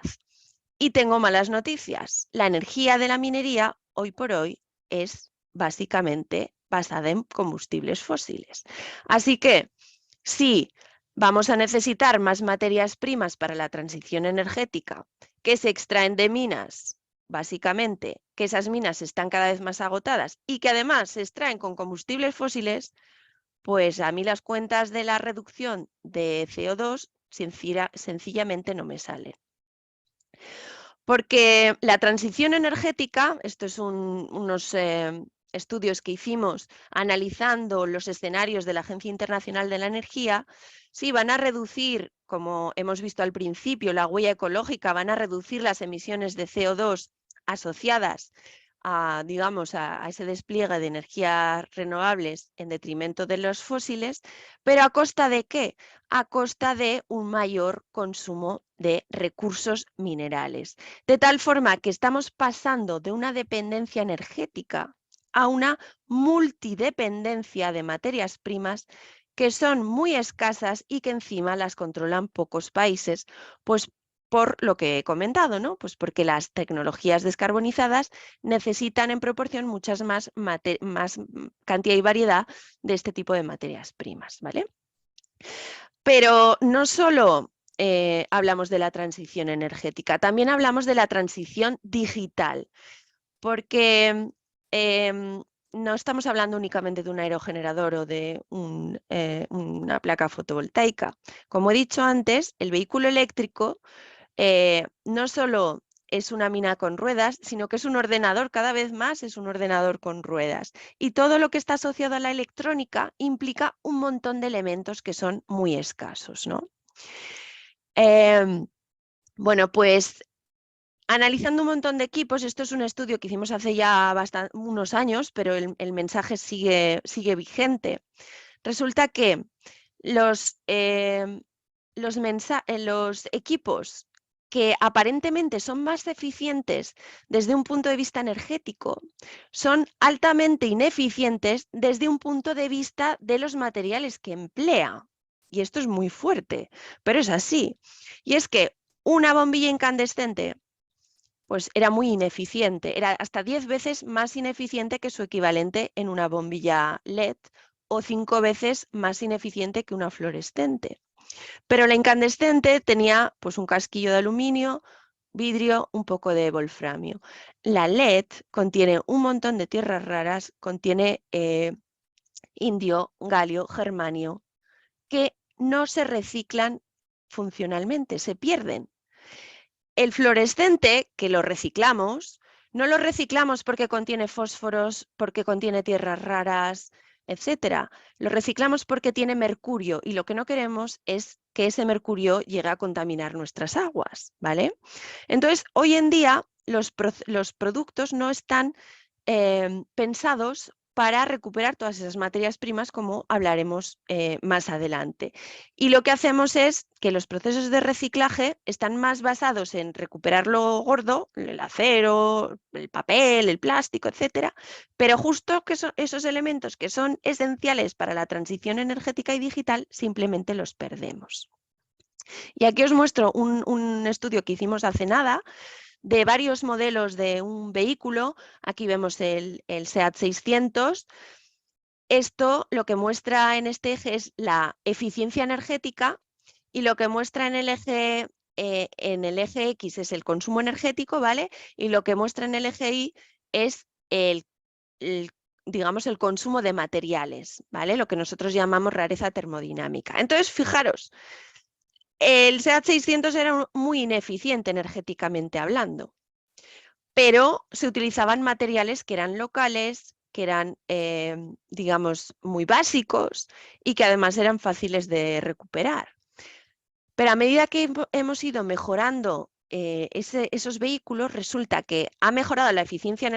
Y tengo malas noticias. La energía de la minería hoy por hoy es básicamente basada en combustibles fósiles. Así que si vamos a necesitar más materias primas para la transición energética que se extraen de minas, básicamente que esas minas están cada vez más agotadas y que además se extraen con combustibles fósiles, pues a mí las cuentas de la reducción de CO2 sencillamente no me salen. Porque la transición energética, esto es unos estudios que hicimos analizando los escenarios de la Agencia Internacional de la Energía, sí van a reducir, como hemos visto al principio, la huella ecológica, van a reducir las emisiones de CO2 asociadas a, digamos, a ese despliegue de energías renovables en detrimento de los fósiles, pero ¿a costa de qué? A costa de un mayor consumo de recursos minerales. De tal forma que estamos pasando de una dependencia energética a una multidependencia de materias primas que son muy escasas y que encima las controlan pocos países, pues por lo que he comentado, ¿no? Pues porque las tecnologías descarbonizadas necesitan en proporción muchas más cantidad y variedad de este tipo de materias primas, ¿vale? Pero no solo hablamos de la transición energética, también hablamos de la transición digital, porque no estamos hablando únicamente de un aerogenerador o de una placa fotovoltaica. Como he dicho antes, el vehículo eléctrico no solo es una mina con ruedas, sino que es un ordenador, cada vez más es un ordenador con ruedas. Y todo lo que está asociado a la electrónica implica un montón de elementos que son muy escasos, ¿no? Bueno, pues analizando un montón de equipos, esto es un estudio que hicimos hace ya unos años, pero el mensaje sigue vigente. Resulta que los equipos que aparentemente son más eficientes desde un punto de vista energético son altamente ineficientes desde un punto de vista de los materiales que emplea. Y esto es muy fuerte, pero es así. Y es que una bombilla incandescente pues era muy ineficiente, era hasta 10 veces más ineficiente que su equivalente en una bombilla LED o 5 veces más ineficiente que una fluorescente. Pero la incandescente tenía pues un casquillo de aluminio, vidrio, un poco de wolframio. La LED contiene un montón de tierras raras, contiene indio, galio, germanio, que no se reciclan funcionalmente, se pierden. El fluorescente, que lo reciclamos, no lo reciclamos porque contiene fósforos, porque contiene tierras raras, etcétera. Lo reciclamos porque tiene mercurio y lo que no queremos es que ese mercurio llegue a contaminar nuestras aguas, ¿vale? Entonces, hoy en día los productos no están pensados para recuperar todas esas materias primas, como hablaremos más adelante. Y lo que hacemos es que los procesos de reciclaje están más basados en recuperar lo gordo, el acero, el papel, el plástico, etcétera, pero justo que esos elementos que son esenciales para la transición energética y digital, simplemente los perdemos. Y aquí os muestro un estudio que hicimos hace nada, de varios modelos de un vehículo. Aquí vemos el SEAT 600. Esto lo que muestra en este eje es la eficiencia energética y lo que muestra en el eje X es el consumo energético, ¿vale? Y lo que muestra en el eje Y es digamos, el consumo de materiales, ¿vale? Lo que nosotros llamamos rareza termodinámica. Entonces, fijaros, el SEAT 600 era muy ineficiente energéticamente hablando, pero se utilizaban materiales que eran locales, que eran, digamos, muy básicos y que además eran fáciles de recuperar. Pero a medida que hemos ido mejorando esos vehículos, resulta que ha mejorado la eficiencia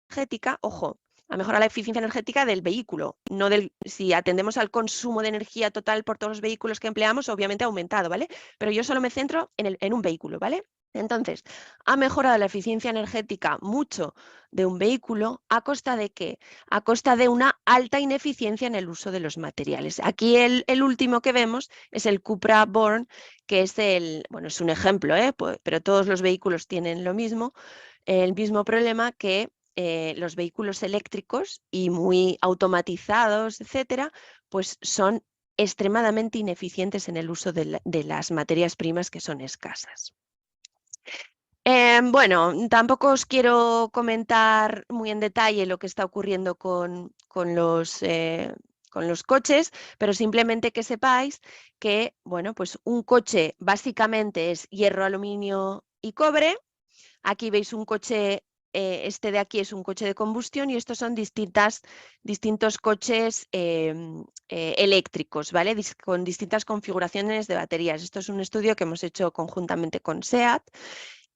energética, ojo, ha mejorado la eficiencia energética del vehículo, no si atendemos al consumo de energía total por todos los vehículos que empleamos, obviamente ha aumentado, ¿vale? Pero yo solo me centro en un vehículo, ¿vale? Entonces, ha mejorado la eficiencia energética mucho de un vehículo, ¿a costa de qué? A costa de una alta ineficiencia en el uso de los materiales. Aquí el último que vemos es el Cupra Born, que es bueno, es un ejemplo, pero todos los vehículos tienen el mismo problema, que los vehículos eléctricos y muy automatizados, etcétera, pues son extremadamente ineficientes en el uso de las materias primas, que son escasas. Bueno, tampoco os quiero comentar muy en detalle lo que está ocurriendo con los coches, pero simplemente que sepáis que, bueno, pues un coche básicamente es hierro, aluminio y cobre. Aquí veis un coche, este de aquí es un coche de combustión y estos son distintos coches eléctricos, ¿vale? Con distintas configuraciones de baterías. Esto es un estudio que hemos hecho conjuntamente con SEAT.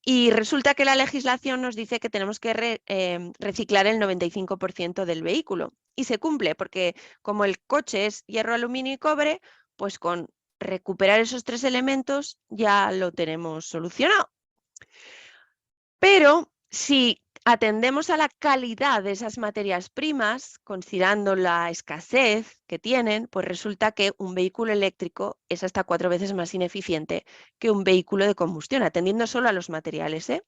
Y resulta que la legislación nos dice que tenemos que reciclar el 95% del vehículo. Y se cumple, porque como el coche es hierro, aluminio y cobre, pues con recuperar esos tres elementos ya lo tenemos solucionado. Pero si atendemos a la calidad de esas materias primas, considerando la escasez que tienen, pues resulta que un vehículo eléctrico es hasta 4 veces más ineficiente que un vehículo de combustión, atendiendo solo a los materiales, ¿eh?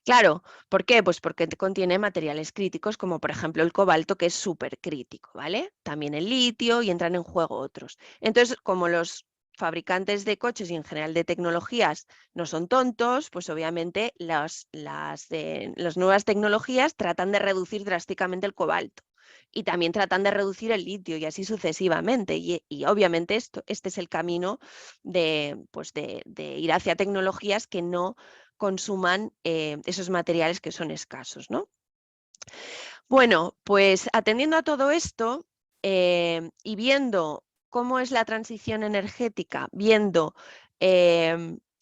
Claro, ¿por qué? Pues porque contiene materiales críticos, como por ejemplo el cobalto, que es súper crítico, ¿vale? También el litio, y entran en juego otros. Entonces, como los fabricantes de coches y en general de tecnologías no son tontos, pues obviamente las nuevas tecnologías tratan de reducir drásticamente el cobalto y también tratan de reducir el litio y así sucesivamente. Y obviamente este es el camino pues de ir hacia tecnologías que no consuman esos materiales que son escasos, ¿no? Bueno, pues atendiendo a todo esto y viendo cómo es la transición energética, viendo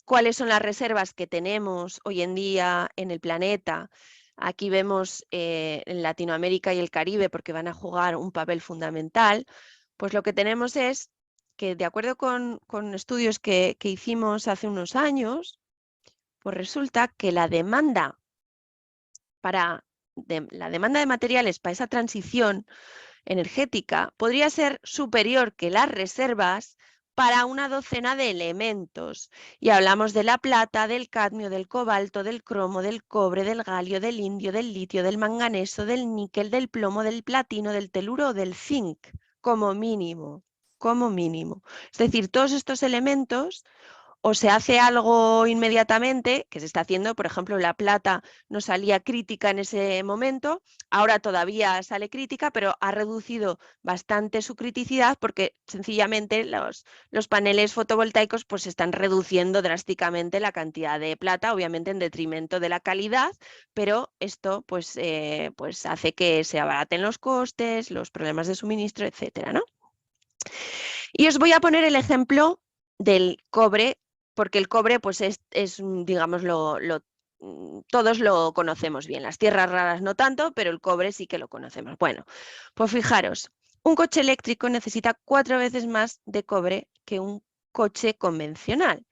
cuáles son las reservas que tenemos hoy en día en el planeta. Aquí vemos en Latinoamérica y el Caribe, porque van a jugar un papel fundamental. Pues lo que tenemos es que, de acuerdo con estudios que hicimos hace unos años, pues resulta que la demanda de materiales para esa transición energética podría ser superior que las reservas para una docena de elementos. Y hablamos de la plata, del cadmio, del cobalto, del cromo, del cobre, del galio, del indio, del litio, del manganeso, del níquel, del plomo, del platino, del teluro o del zinc, como mínimo. Es decir, todos estos elementos o se hace algo inmediatamente, que se está haciendo, por ejemplo, la plata no salía crítica en ese momento, ahora todavía sale crítica, pero ha reducido bastante su criticidad porque sencillamente los paneles fotovoltaicos pues están reduciendo drásticamente la cantidad de plata, obviamente en detrimento de la calidad, pero esto pues hace que se abaraten los costes, los problemas de suministro, etcétera, ¿no? Y os voy a poner el ejemplo del cobre, porque el cobre pues es digamos, todos lo conocemos bien. Las tierras raras no tanto, pero el cobre sí que lo conocemos. Bueno, pues fijaros, un coche eléctrico necesita 4 veces más de cobre que un coche convencional.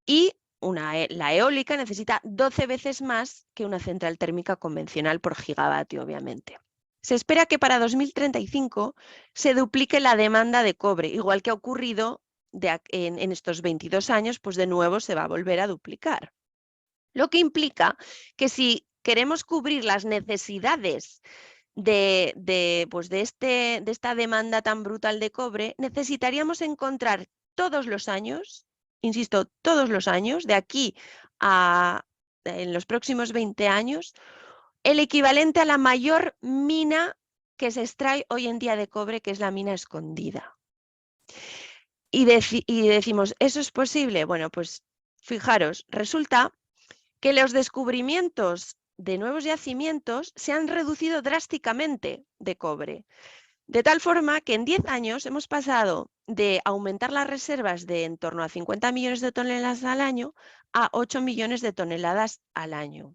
Y la eólica necesita 12 veces más que una central térmica convencional por gigavatio, obviamente. Se espera que para 2035 se duplique la demanda de cobre, igual que ha ocurrido en estos 22 años, pues de nuevo se va a volver a duplicar. Lo que implica que si queremos cubrir las necesidades de esta demanda tan brutal de cobre, necesitaríamos encontrar todos los años, insisto, todos los años, de aquí en los próximos 20 años, el equivalente a la mayor mina que se extrae hoy en día de cobre, que es la mina escondida. Y decimos, ¿eso es posible? Bueno, pues fijaros, resulta que los descubrimientos de nuevos yacimientos se han reducido drásticamente de cobre. De tal forma que en 10 años hemos pasado de aumentar las reservas de en torno a 50 millones de toneladas al año a 8 millones de toneladas al año.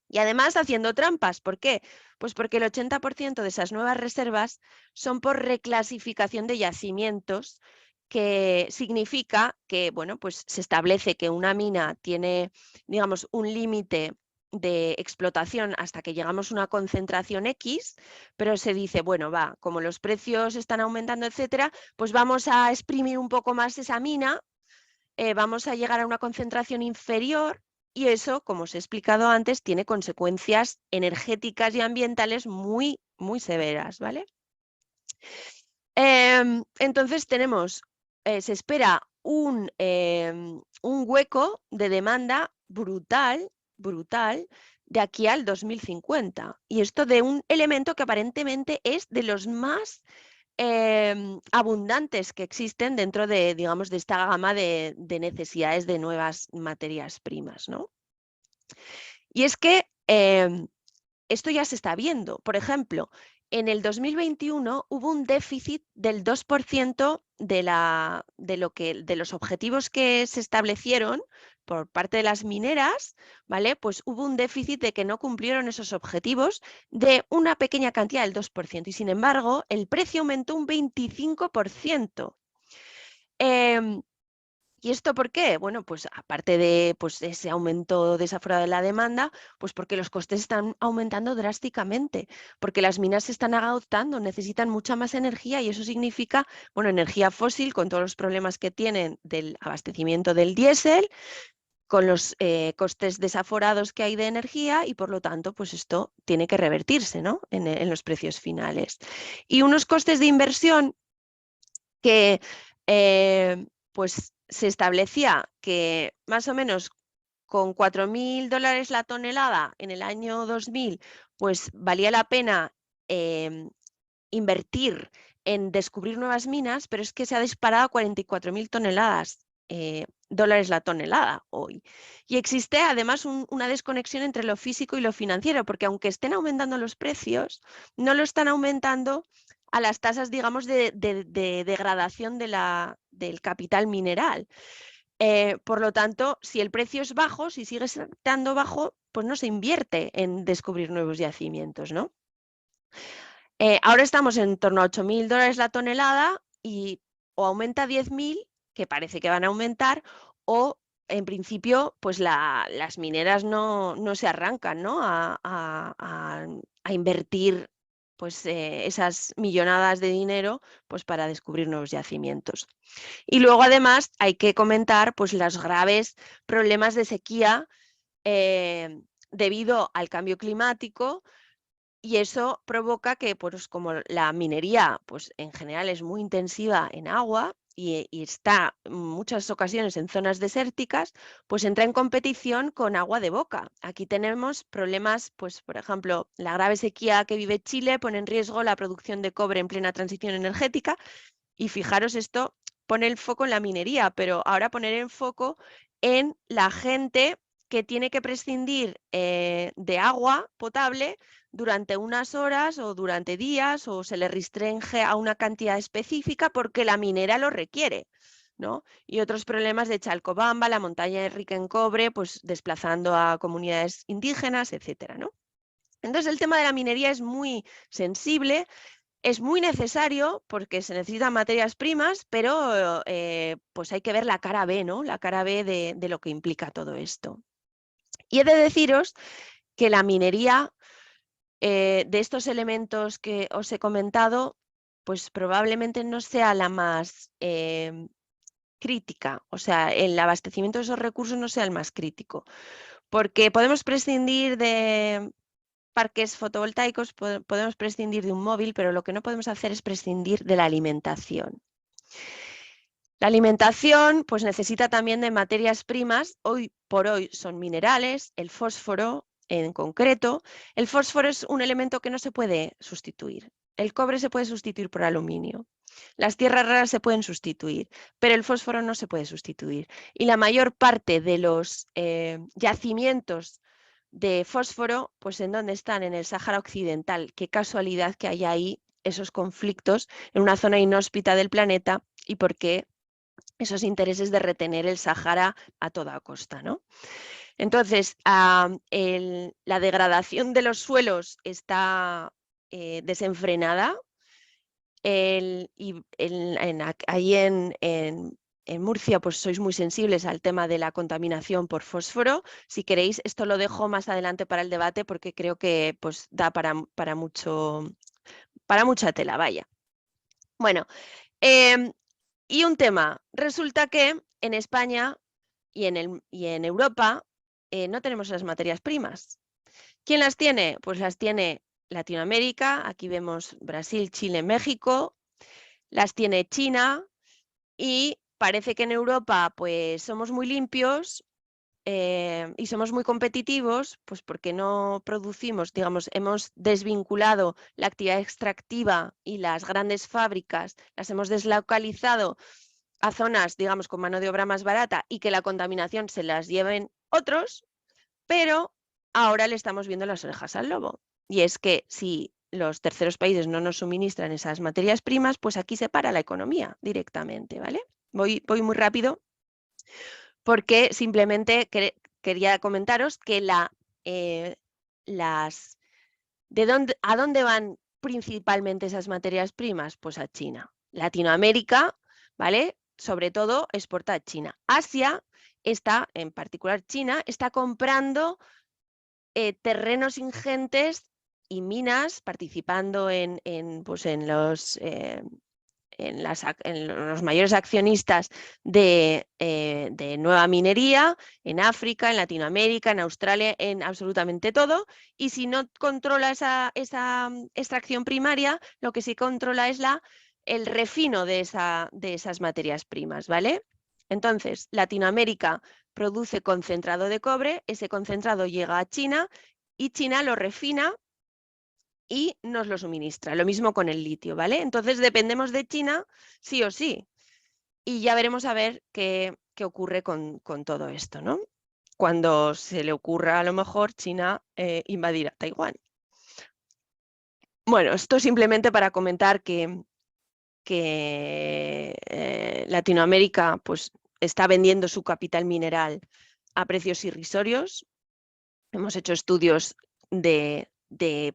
Y además haciendo trampas. ¿Por qué? Pues porque el 80% de esas nuevas reservas son por reclasificación de yacimientos, que significa que, bueno, pues se establece que una mina tiene, digamos, un límite de explotación hasta que llegamos a una concentración X, pero se dice, bueno, como los precios están aumentando, etcétera, pues vamos a exprimir un poco más esa mina, vamos a llegar a una concentración inferior. Y eso, como os he explicado antes, tiene consecuencias energéticas y ambientales muy, muy severas, ¿vale? Entonces tenemos, se espera un hueco de demanda brutal de aquí al 2050. Y esto de un elemento que aparentemente es de los más abundantes que existen dentro de, digamos, de esta gama de necesidades de nuevas materias primas, ¿no? Y es que esto ya se está viendo. Por ejemplo, en el 2021 hubo un déficit del 2% de los objetivos que se establecieron por parte de las mineras, ¿vale? Pues hubo un déficit de que no cumplieron esos objetivos de una pequeña cantidad del 2%, y sin embargo el precio aumentó un 25%. ¿Y esto por qué? Bueno, pues aparte de ese aumento desaforado de la demanda, pues porque los costes están aumentando drásticamente, porque las minas se están agotando, necesitan mucha más energía, y eso significa, bueno, energía fósil con todos los problemas que tienen del abastecimiento del diésel, con los costes desaforados que hay de energía, y por lo tanto, pues esto tiene que revertirse, ¿no? en los precios finales. Y unos costes de inversión que pues se establecía que más o menos con $4.000 la tonelada en el año 2000, pues valía la pena invertir en descubrir nuevas minas, pero es que se ha disparado a 44.000 dólares la tonelada hoy. Y existe además una desconexión entre lo físico y lo financiero, porque aunque estén aumentando los precios, no lo están aumentando a las tasas, digamos, de degradación del capital mineral. Por lo tanto, si el precio es bajo, si sigue estando bajo, pues no se invierte en descubrir nuevos yacimientos, ¿no? Ahora estamos en torno a 8.000 dólares la tonelada, y o aumenta a 10.000, que parece que van a aumentar, o en principio pues las mineras no se arrancan, ¿no? a invertir pues esas millonadas de dinero pues para descubrir nuevos yacimientos. Y luego además hay que comentar pues los graves problemas de sequía debido al cambio climático, Y eso provoca que, pues, como la minería, pues, en general es muy intensiva en agua y está en muchas ocasiones en zonas desérticas, pues entra en competición con agua de boca. Aquí tenemos problemas, pues, por ejemplo, la grave sequía que vive Chile pone en riesgo la producción de cobre en plena transición energética. Y fijaros, esto pone el foco en la minería, pero ahora poner el foco en la gente que tiene que prescindir de agua potable durante unas horas o durante días, o se le restringe a una cantidad específica porque la minera lo requiere, ¿no? Y otros problemas de Chalcobamba, la montaña rica en cobre, pues desplazando a comunidades indígenas, etcétera, ¿no? Entonces el tema de la minería es muy sensible. Es muy necesario porque se necesitan materias primas, pero pues hay que ver la cara B, ¿no? La cara B de lo que implica todo esto. Y he de deciros que la minería de estos elementos que os he comentado, pues probablemente no sea la más crítica. O sea, el abastecimiento de esos recursos no sea el más crítico, porque podemos prescindir de parques fotovoltaicos, podemos prescindir de un móvil, pero lo que no podemos hacer es prescindir de la alimentación. La alimentación, pues, necesita también de materias primas. Hoy por hoy son minerales, el fósforo en concreto. El fósforo es un elemento que no se puede sustituir. El cobre se puede sustituir por aluminio. Las tierras raras se pueden sustituir, pero el fósforo no se puede sustituir. Y la mayor parte de los yacimientos de fósforo, pues ¿en dónde están? En el Sáhara Occidental. Qué casualidad que haya ahí esos conflictos en una zona inhóspita del planeta y por qué esos intereses de retener el Sáhara a toda costa, ¿no? Entonces, la degradación de los suelos está desenfrenada. Ahí en Murcia, pues sois muy sensibles al tema de la contaminación por fósforo. Si queréis, esto lo dejo más adelante para el debate porque creo que pues, da para mucha tela, vaya. Bueno, y un tema. Resulta que en España y en Europa no tenemos las materias primas. ¿Quién las tiene? Pues las tiene Latinoamérica. Aquí vemos Brasil, Chile, México. Las tiene China. Y parece que en Europa pues somos muy limpios y somos muy competitivos, pues porque no producimos, digamos, hemos desvinculado la actividad extractiva y las grandes fábricas, las hemos deslocalizado a zonas, digamos, con mano de obra más barata y que la contaminación se las lleven otros, pero ahora le estamos viendo las orejas al lobo. Y es que si los terceros países no nos suministran esas materias primas, pues aquí se para la economía directamente, ¿vale? Voy muy rápido porque simplemente quería comentaros que ¿a dónde van principalmente esas materias primas? Pues a China. Latinoamérica, ¿vale? Sobre todo exporta a China. Asia está, en particular China, está comprando terrenos ingentes y minas, participando en los mayores accionistas de nueva minería, en África, en Latinoamérica, en Australia, en absolutamente todo. Y si no controla esa extracción primaria, lo que sí controla es el refino de esas materias primas, ¿vale? Entonces, Latinoamérica produce concentrado de cobre, ese concentrado llega a China y China lo refina y nos lo suministra. Lo mismo con el litio, ¿vale? Entonces dependemos de China sí o sí. Y ya veremos a ver qué ocurre con todo esto, ¿no? Cuando se le ocurra a lo mejor China invadir a Taiwán. Bueno, esto simplemente para comentar que Latinoamérica pues, está vendiendo su capital mineral a precios irrisorios. Hemos hecho estudios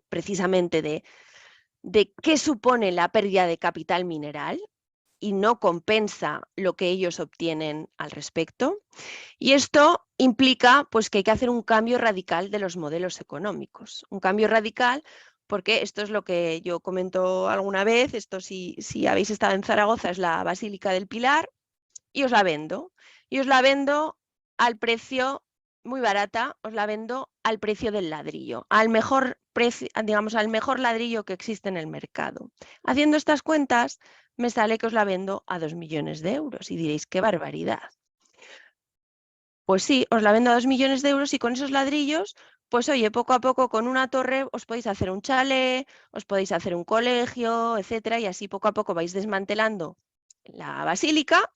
precisamente de qué supone la pérdida de capital mineral y no compensa lo que ellos obtienen al respecto. Y esto implica pues, que hay que hacer un cambio radical de los modelos económicos. Un cambio radical porque esto es lo que yo comento alguna vez, esto si habéis estado en Zaragoza es la Basílica del Pilar y os la vendo. Y os la vendo al precio muy barata, os la vendo al precio del ladrillo, al mejor precio, digamos, al mejor ladrillo que existe en el mercado. Haciendo estas cuentas, me sale que os la vendo a 2 millones de euros y diréis, qué barbaridad. Pues sí, os la vendo a 2 millones de euros y con esos ladrillos, pues oye, poco a poco con una torre os podéis hacer un chalet, os podéis hacer un colegio, etcétera, y así poco a poco vais desmantelando la basílica,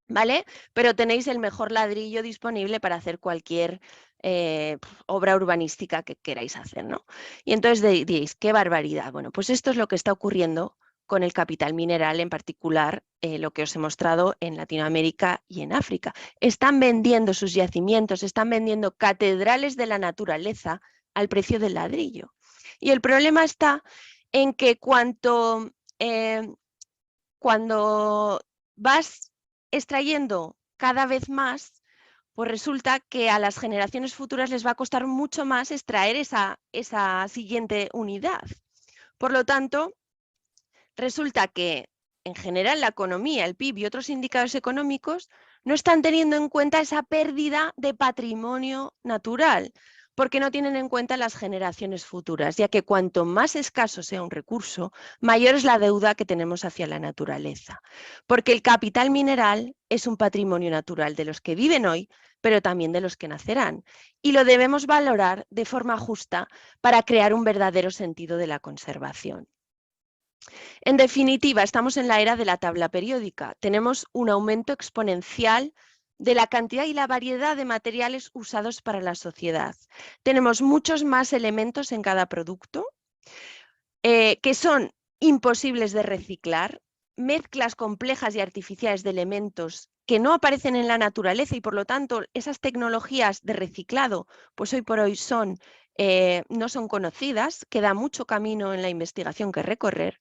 ¿vale? Pero tenéis el mejor ladrillo disponible para hacer cualquier obra urbanística que queráis hacer, ¿no? Y entonces diréis, qué barbaridad. Bueno, pues esto es lo que está ocurriendo con el capital mineral, en particular lo que os he mostrado en Latinoamérica y en África. Están vendiendo sus yacimientos, están vendiendo catedrales de la naturaleza al precio del ladrillo. Y el problema está en que cuando vas extrayendo cada vez más, pues resulta que a las generaciones futuras les va a costar mucho más extraer esa siguiente unidad. Por lo tanto, resulta que en general la economía, el PIB y otros indicadores económicos no están teniendo en cuenta esa pérdida de patrimonio natural, porque no tienen en cuenta las generaciones futuras, ya que cuanto más escaso sea un recurso, mayor es la deuda que tenemos hacia la naturaleza. Porque el capital mineral es un patrimonio natural de los que viven hoy, pero también de los que nacerán, y lo debemos valorar de forma justa para crear un verdadero sentido de la conservación. En definitiva, estamos en la era de la tabla periódica. Tenemos un aumento exponencial de la cantidad y la variedad de materiales usados para la sociedad. Tenemos muchos más elementos en cada producto que son imposibles de reciclar, mezclas complejas y artificiales de elementos que no aparecen en la naturaleza y por lo tanto esas tecnologías de reciclado pues hoy por hoy no son conocidas, queda mucho camino en la investigación que recorrer.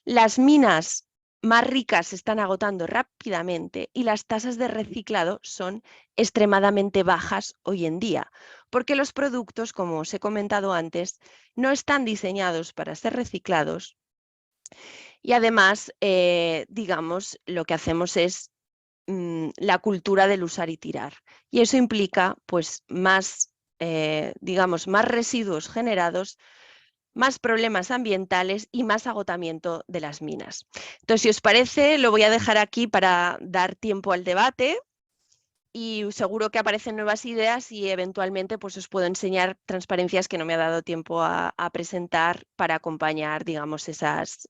Las minas más ricas se están agotando rápidamente y las tasas de reciclado son extremadamente bajas hoy en día, porque los productos, como os he comentado antes, no están diseñados para ser reciclados y además, digamos, lo que hacemos es la cultura del usar y tirar. Y eso implica pues más, digamos, más residuos generados, más problemas ambientales y más agotamiento de las minas. Entonces, si os parece, lo voy a dejar aquí para dar tiempo al debate y seguro que aparecen nuevas ideas y eventualmente pues os puedo enseñar transparencias que no me ha dado tiempo a presentar para acompañar, digamos, esas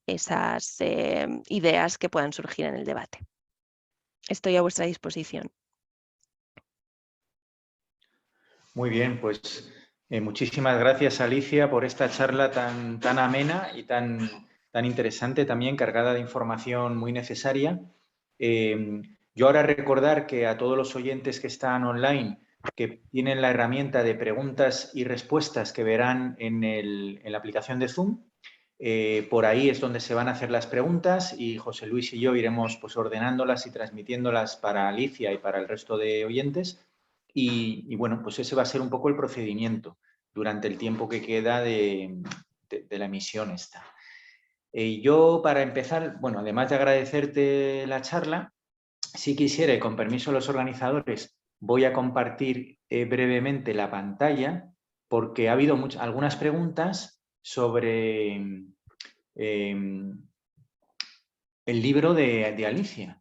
ideas que puedan surgir en el debate. Estoy a vuestra disposición. Muy bien, pues muchísimas gracias, Alicia, por esta charla tan amena y tan interesante, también cargada de información muy necesaria. Yo ahora recordar que a todos los oyentes que están online, que tienen la herramienta de preguntas y respuestas que verán en la aplicación de Zoom, por ahí es donde se van a hacer las preguntas y José Luis y yo iremos pues, ordenándolas y transmitiéndolas para Alicia y para el resto de oyentes. Y bueno, pues ese va a ser un poco el procedimiento durante el tiempo que queda de la emisión esta. Yo, para empezar, bueno, además de agradecerte la charla, si quisiera, y con permiso de los organizadores, voy a compartir brevemente la pantalla porque ha habido algunas preguntas sobre el libro de Alicia.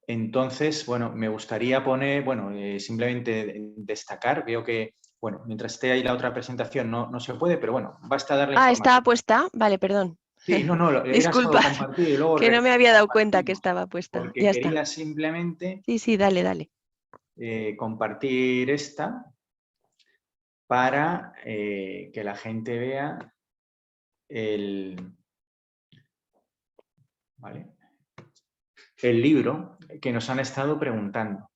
Entonces, bueno, me gustaría poner, bueno, simplemente destacar, veo que, bueno, mientras esté ahí la otra presentación no se puede, pero bueno, basta darle información. ¿Está puesta? Vale, perdón. Sí, no, era solo compartir y luego que no me había dado cuenta que estaba puesta. Porque ya quería está. simplemente Sí, dale. Compartir esta para que la gente vea ¿vale? El libro que nos han estado preguntando.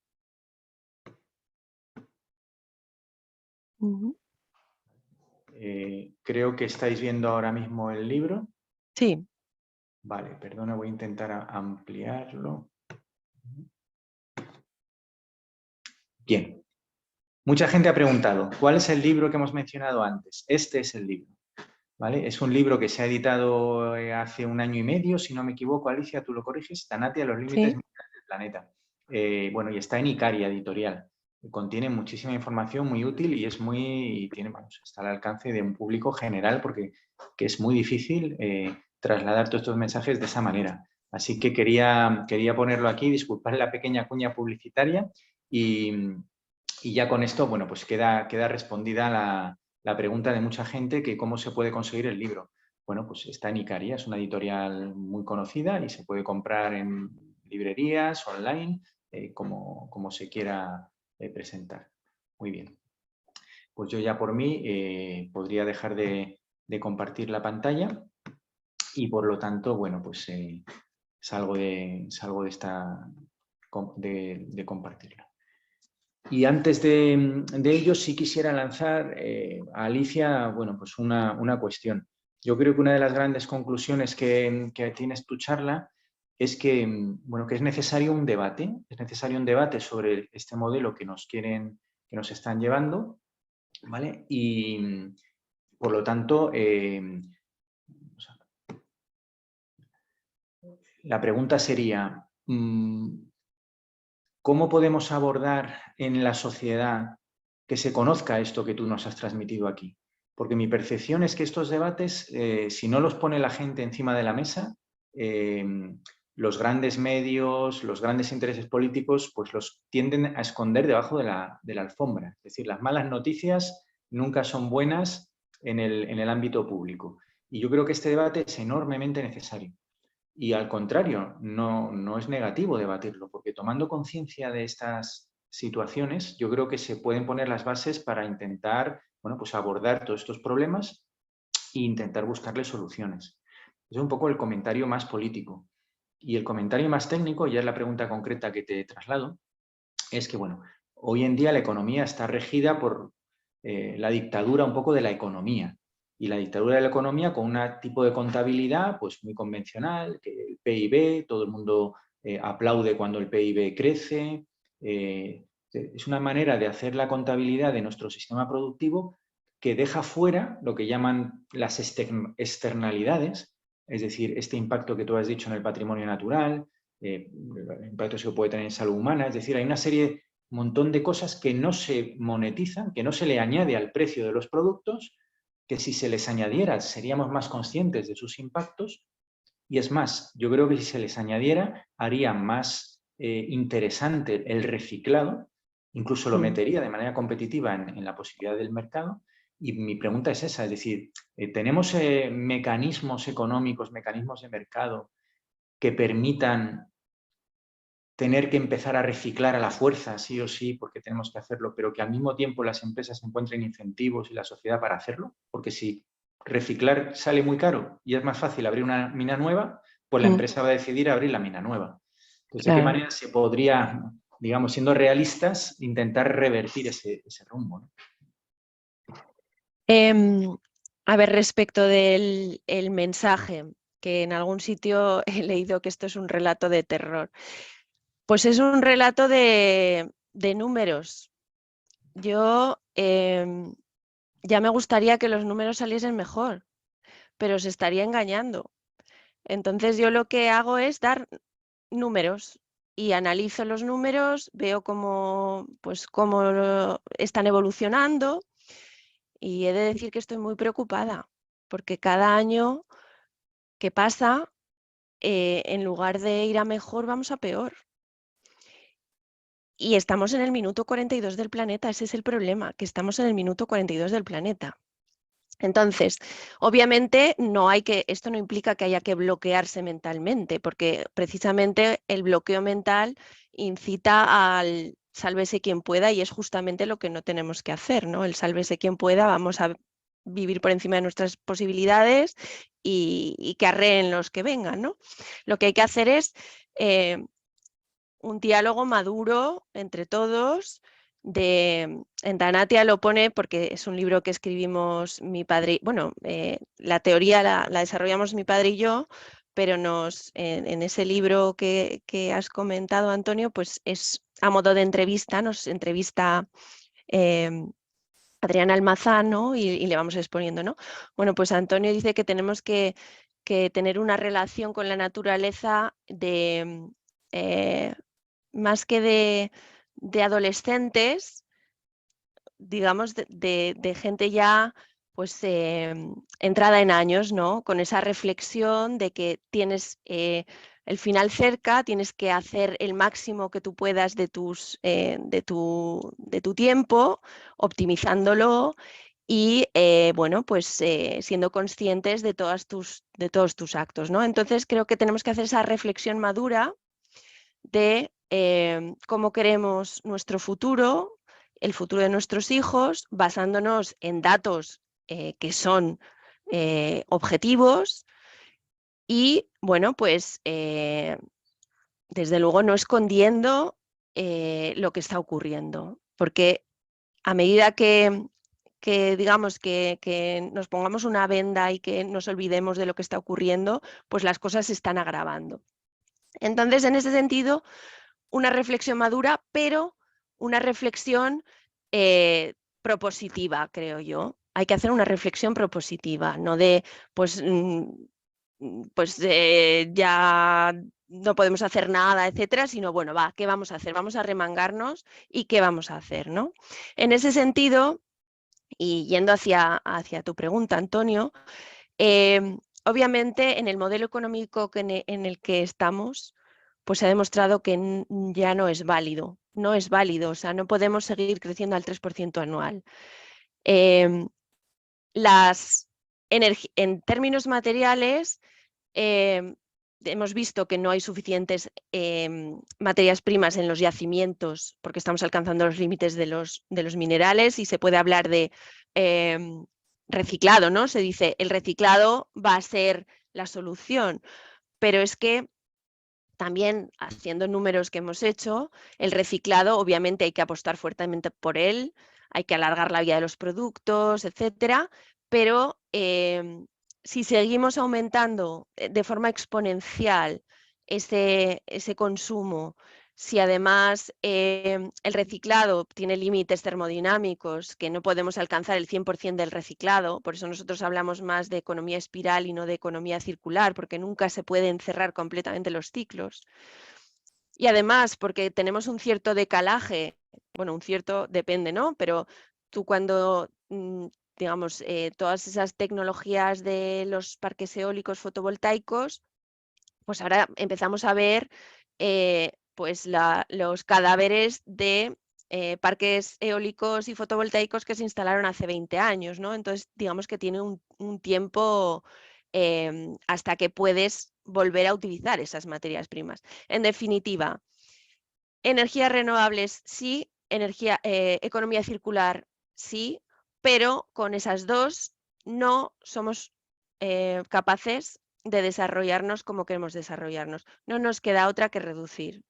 Creo que estáis viendo ahora mismo el libro. Sí. Vale, perdona, voy a intentar ampliarlo. Bien. Mucha gente ha preguntado, ¿cuál es el libro que hemos mencionado antes? Este es el libro. ¿Vale? Es un libro que se ha editado hace 1 año y medio, si no me equivoco, Alicia, tú lo corriges, Tanatia, los límites minerales del planeta. Bueno, y está en Icaria Editorial. contiene muchísima información muy útil y está al alcance de un público general porque es muy difícil trasladar todos estos mensajes de esa manera. Así que quería ponerlo aquí, disculpar la pequeña cuña publicitaria y ya con esto, bueno, pues queda respondida la pregunta de mucha gente que cómo se puede conseguir el libro. Bueno, pues está en Icaria, es una editorial muy conocida y se puede comprar en librerías, online, como se quiera presentar. Muy bien. Pues yo ya por mí podría dejar de compartir la pantalla y por lo tanto, bueno, pues salgo de compartirla. Y antes de ello sí quisiera lanzar a Alicia, bueno, pues una cuestión. Yo creo que una de las grandes conclusiones que tienes tu charla es que, bueno, que es necesario un debate sobre este modelo que nos están llevando, ¿vale? Y por lo tanto, la pregunta sería, ¿cómo podemos abordar en la sociedad que se conozca esto que tú nos has transmitido aquí? Porque mi percepción es que estos debates, si no los pone la gente encima de la mesa, los grandes medios, los grandes intereses políticos, pues los tienden a esconder debajo de la alfombra. Es decir, las malas noticias nunca son buenas en el ámbito público. Y yo creo que este debate es enormemente necesario. Y al contrario, no es negativo debatirlo, porque tomando conciencia de estas situaciones, yo creo que se pueden poner las bases para intentar, bueno, pues abordar todos estos problemas e intentar buscarles soluciones. Es un poco el comentario más político. Y el comentario más técnico, ya es la pregunta concreta que te traslado, es que, bueno, hoy en día la economía está regida por la dictadura un poco de la economía. Y la dictadura de la economía con un tipo de contabilidad pues muy convencional, que el PIB, todo el mundo aplaude cuando el PIB crece. Es una manera de hacer la contabilidad de nuestro sistema productivo que deja fuera lo que llaman las externalidades, es decir, este impacto que tú has dicho en el patrimonio natural, impactos que puede tener en salud humana, es decir, hay una serie, un montón de cosas que no se monetizan, que no se le añade al precio de los productos, que si se les añadiera seríamos más conscientes de sus impactos y es más, yo creo que si se les añadiera haría más interesante el reciclado, incluso lo metería de manera competitiva en la posibilidad del mercado. Y mi pregunta es esa, es decir, ¿tenemos mecanismos económicos, mecanismos de mercado que permitan tener que empezar a reciclar a la fuerza, sí o sí, porque tenemos que hacerlo, pero que al mismo tiempo las empresas encuentren incentivos y la sociedad para hacerlo? Porque si reciclar sale muy caro y es más fácil abrir una mina nueva, pues la empresa va a decidir abrir la mina nueva. Entonces, ¿de qué manera se podría, digamos, siendo realistas, intentar revertir ese rumbo, ¿no? A ver, respecto del mensaje, que en algún sitio he leído que esto es un relato de terror. Pues es un relato de números. Yo ya me gustaría que los números saliesen mejor, pero se estaría engañando. Entonces yo lo que hago es dar números y analizo los números, veo cómo están evolucionando y he de decir que estoy muy preocupada porque cada año que pasa, en lugar de ir a mejor, vamos a peor. Y estamos en el minuto 42 del planeta, ese es el problema, que estamos en el minuto 42 del planeta. Entonces, obviamente esto no implica que haya que bloquearse mentalmente, porque precisamente el bloqueo mental incita al sálvese quien pueda y es justamente lo que no tenemos que hacer, ¿no? El sálvese quien pueda, vamos a vivir por encima de nuestras posibilidades y que arreen los que vengan, ¿no? Lo que hay que hacer es un diálogo maduro entre todos. En Tanatia lo pone porque es un libro que escribimos mi padre, bueno, la teoría la desarrollamos mi padre y yo, pero en ese libro que has comentado, Antonio, pues es a modo de entrevista, nos entrevista Adriana Almazán, ¿no? y le vamos exponiendo, ¿no? Bueno, pues Antonio dice que tenemos que tener una relación con la naturaleza más que de adolescentes, digamos, de gente ya pues entrada en años, ¿no? Con esa reflexión de que tienes el final cerca, tienes que hacer el máximo que tú puedas de tu tiempo, optimizándolo y bueno, pues siendo conscientes de todos tus actos, ¿no? Entonces creo que tenemos que hacer esa reflexión madura de cómo queremos nuestro futuro, el futuro de nuestros hijos, basándonos en datos que son objetivos y, bueno, pues desde luego no escondiendo lo que está ocurriendo, porque a medida que digamos que nos pongamos una venda y que nos olvidemos de lo que está ocurriendo, pues las cosas se están agravando. Entonces, en ese sentido, una reflexión madura, pero una reflexión propositiva, creo yo. Hay que hacer una reflexión propositiva, no de, pues ya no podemos hacer nada, etcétera, sino, bueno, va, ¿qué vamos a hacer? Vamos a remangarnos y ¿qué vamos a hacer, ¿no? En ese sentido, y yendo hacia tu pregunta, Antonio, obviamente en el modelo económico en el que estamos, pues se ha demostrado que ya no es válido, o sea, no podemos seguir creciendo al 3% anual. En términos materiales, hemos visto que no hay suficientes materias primas en los yacimientos porque estamos alcanzando los límites de los minerales y se puede hablar de reciclado, ¿no? Se dice, el reciclado va a ser la solución, pero es que también haciendo números que hemos hecho, el reciclado obviamente hay que apostar fuertemente por él, hay que alargar la vida de los productos, etcétera, pero si seguimos aumentando de forma exponencial ese consumo, si además el reciclado tiene límites termodinámicos, que no podemos alcanzar el 100% del reciclado, por eso nosotros hablamos más de economía espiral y no de economía circular, porque nunca se pueden cerrar completamente los ciclos. Y además, porque tenemos un cierto decalaje, bueno, un cierto depende, ¿no? Pero tú cuando, digamos, todas esas tecnologías de los parques eólicos fotovoltaicos, pues ahora empezamos a ver pues los cadáveres de parques eólicos y fotovoltaicos que se instalaron hace 20 años, ¿no? Entonces, digamos que tiene un tiempo hasta que puedes volver a utilizar esas materias primas. En definitiva, energías renovables sí, economía circular sí, pero con esas dos no somos capaces de desarrollarnos como queremos desarrollarnos. No nos queda otra que reducir.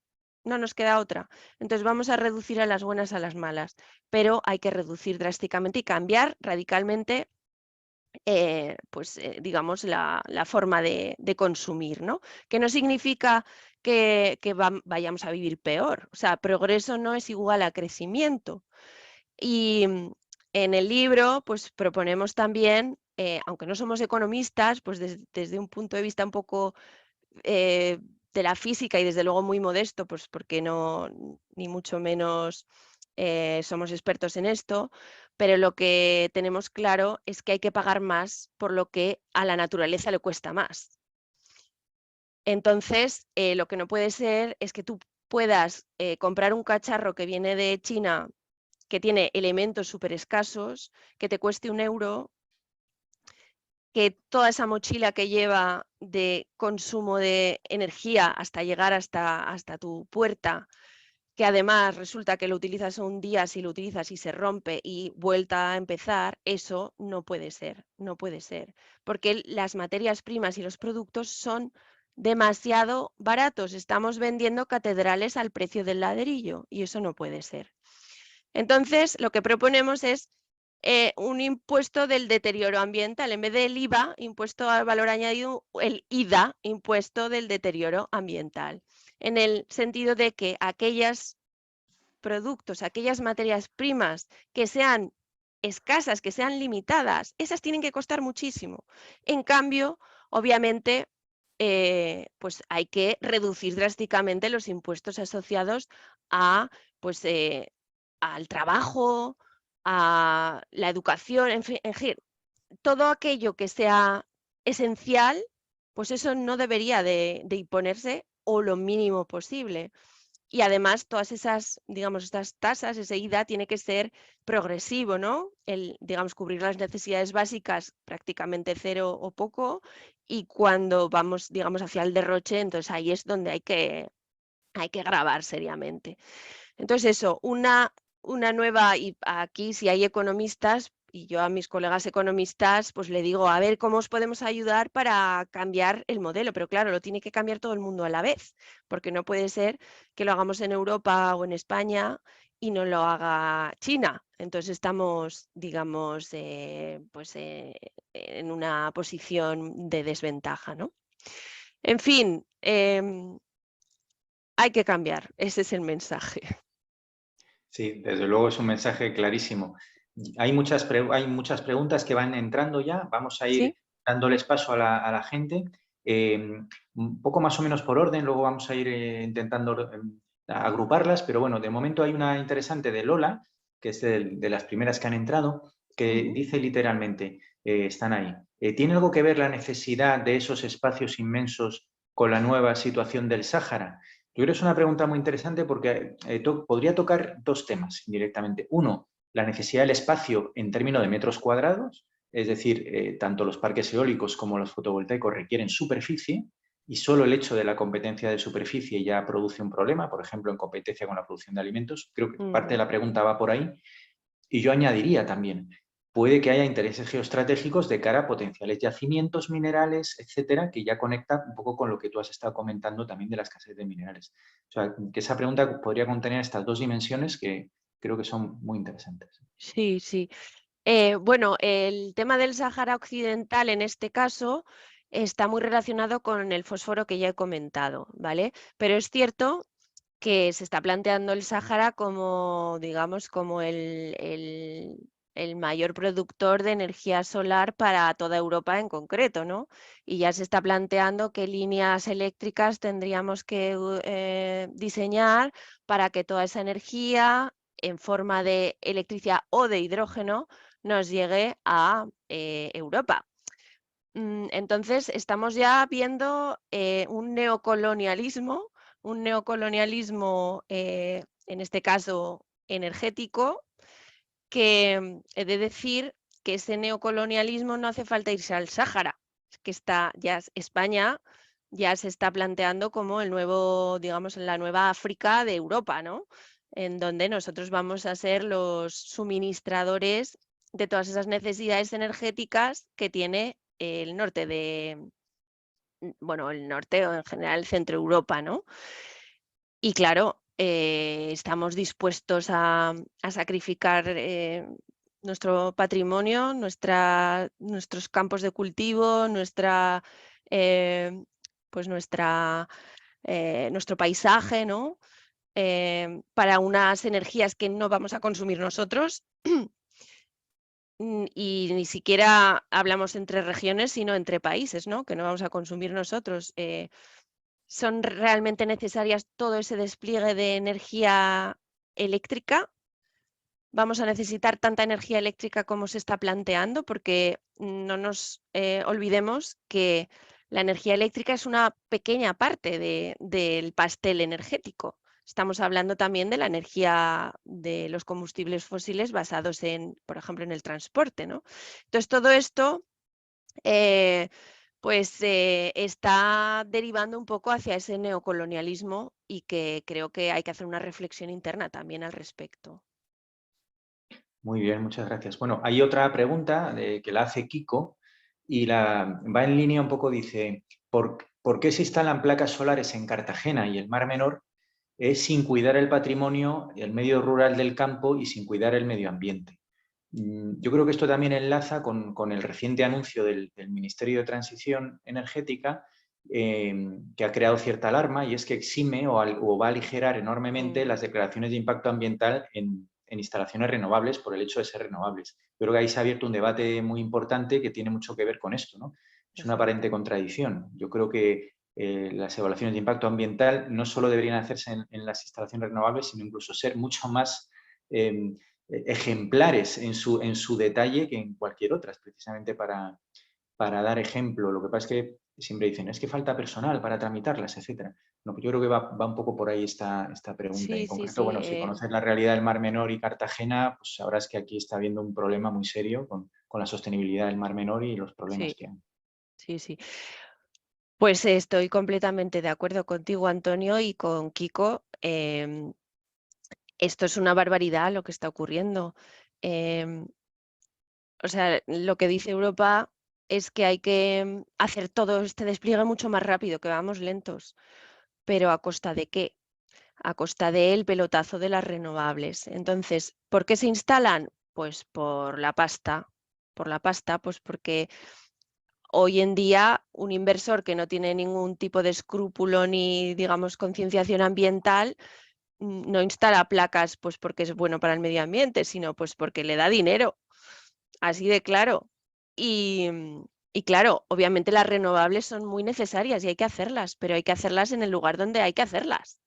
No nos queda otra. Entonces vamos a reducir a las buenas a las malas, pero hay que reducir drásticamente y cambiar radicalmente digamos, la forma de consumir, ¿no? Que no significa que vayamos a vivir peor. O sea, progreso no es igual a crecimiento. Y en el libro, pues proponemos también, aunque no somos economistas, pues desde un punto de vista un poco de la física y desde luego muy modesto, pues porque no, ni mucho menos somos expertos en esto, pero lo que tenemos claro es que hay que pagar más por lo que a la naturaleza le cuesta más. Entonces, lo que no puede ser es que tú puedas comprar un cacharro que viene de China, que tiene elementos súper escasos, que te cueste €1, que toda esa mochila que lleva de consumo de energía hasta llegar hasta tu puerta, que además resulta que lo utilizas un día, si lo utilizas y se rompe y vuelta a empezar, eso no puede ser, no puede ser, porque las materias primas y los productos son demasiado baratos. Estamos vendiendo catedrales al precio del ladrillo y eso no puede ser. Entonces, lo que proponemos es un impuesto del deterioro ambiental. En vez del IVA, impuesto al valor añadido, el IDA, impuesto del deterioro ambiental. En el sentido de que aquellos productos, aquellas materias primas que sean escasas, que sean limitadas, esas tienen que costar muchísimo. En cambio, obviamente, pues hay que reducir drásticamente los impuestos asociados a, pues, al trabajo, a la educación, en fin, todo aquello que sea esencial, pues eso no debería de imponerse o lo mínimo posible. Y además todas esas, digamos, estas tasas, ese IVA tiene que ser progresivo, ¿no? Digamos, cubrir las necesidades básicas prácticamente cero o poco, y cuando vamos, digamos, hacia el derroche, entonces ahí es donde hay que gravar seriamente. Entonces eso, una nueva, y aquí si hay economistas, y yo a mis colegas economistas, pues le digo, a ver cómo os podemos ayudar para cambiar el modelo, pero claro, lo tiene que cambiar todo el mundo a la vez, porque no puede ser que lo hagamos en Europa o en España y no lo haga China. Entonces estamos, digamos, pues en una posición de desventaja, ¿no? En fin, hay que cambiar, ese es el mensaje. Sí, desde luego es un mensaje clarísimo. Hay muchas preguntas que van entrando ya. Vamos a ir ¿Sí? dándoles paso a la gente. Un poco más o menos por orden, luego vamos a ir intentando agruparlas, pero bueno, de momento hay una interesante de Lola, que es de las primeras que han entrado, que dice literalmente, están ahí, ¿tiene algo que ver la necesidad de esos espacios inmensos con la nueva situación del Sáhara? Yo creo que es una pregunta muy interesante porque podría tocar dos temas directamente. Uno, la necesidad del espacio en términos de metros cuadrados, es decir, tanto los parques eólicos como los fotovoltaicos requieren superficie y solo el hecho de la competencia de superficie ya produce un problema, por ejemplo, en competencia con la producción de alimentos. Creo que parte de la pregunta va por ahí. Y yo añadiría también, puede que haya intereses geoestratégicos de cara a potenciales yacimientos minerales, etcétera, que ya conecta un poco con lo que tú has estado comentando también de la escasez de minerales. O sea, que esa pregunta podría contener estas dos dimensiones que creo que son muy interesantes. Sí, sí. Bueno, el tema del Sáhara Occidental en este caso está muy relacionado con el fósforo que ya he comentado, ¿vale? Pero es cierto que se está planteando el Sáhara como, digamos, como el mayor productor de energía solar para toda Europa en concreto, ¿no? Y ya se está planteando qué líneas eléctricas tendríamos que diseñar para que toda esa energía en forma de electricidad o de hidrógeno nos llegue a Europa. Entonces, estamos ya viendo un neocolonialismo, en este caso energético, que he de decir que ese neocolonialismo no hace falta irse al Sáhara, que España ya se está planteando como el nuevo, digamos, la nueva África de Europa, ¿no? En donde nosotros vamos a ser los suministradores de todas esas necesidades energéticas que tiene el norte bueno, el norte o en general el centro Europa, ¿no? Y claro, estamos dispuestos a sacrificar nuestro patrimonio, nuestros campos de cultivo, pues nuestro paisaje, ¿no? Para unas energías que no vamos a consumir nosotros. Y ni siquiera hablamos entre regiones, sino entre países, ¿no? Que no vamos a consumir nosotros. ¿Son realmente necesarias todo ese despliegue de energía eléctrica? ¿Vamos a necesitar tanta energía eléctrica como se está planteando? Porque no nos olvidemos que la energía eléctrica es una pequeña parte del pastel energético. Estamos hablando también de la energía de los combustibles fósiles basados por ejemplo, en el transporte, ¿no? Entonces, todo esto pues está derivando un poco hacia ese neocolonialismo y que creo que hay que hacer una reflexión interna también al respecto. Muy bien, muchas gracias. Bueno, hay otra pregunta que la hace Kiko y va en línea un poco, dice, ¿por qué se instalan placas solares en Cartagena y el Mar Menor sin cuidar el patrimonio, el medio rural del campo y sin cuidar el medio ambiente? Yo creo que esto también enlaza con el reciente anuncio del Ministerio de Transición Energética que ha creado cierta alarma y es que exime o va a aligerar enormemente las declaraciones de impacto ambiental en instalaciones renovables por el hecho de ser renovables. Yo creo que ahí se ha abierto un debate muy importante que tiene mucho que ver con esto, ¿no? Es una aparente contradicción. Yo creo que las evaluaciones de impacto ambiental no solo deberían hacerse en las instalaciones renovables, sino incluso ser mucho más ejemplares en su detalle que en cualquier otra, precisamente para dar ejemplo. Lo que pasa es que siempre dicen, es que falta personal para tramitarlas, etcétera. No, pues yo creo que va un poco por ahí esta pregunta. Sí, En sí, concreto, sí. bueno, si conoces la realidad del Mar Menor y Cartagena, pues sabrás que aquí está habiendo un problema muy serio con la sostenibilidad del Mar Menor y los problemas Sí, que hay. sí, sí. Pues estoy completamente de acuerdo contigo, Antonio, y con Kiko. Esto es una barbaridad lo que está ocurriendo. O sea, lo que dice Europa es que hay que hacer todo este despliegue mucho más rápido, que vamos lentos. ¿Pero a costa de qué? A costa del pelotazo de las renovables. Entonces, ¿por qué se instalan? Pues por la pasta. Por la pasta, pues porque hoy en día un inversor que no tiene ningún tipo de escrúpulo ni, digamos, concienciación ambiental, no instala placas pues porque es bueno para el medio ambiente, sino pues porque le da dinero. Así de claro. Y claro, obviamente las renovables son muy necesarias y hay que hacerlas, pero hay que hacerlas en el lugar donde hay que hacerlas.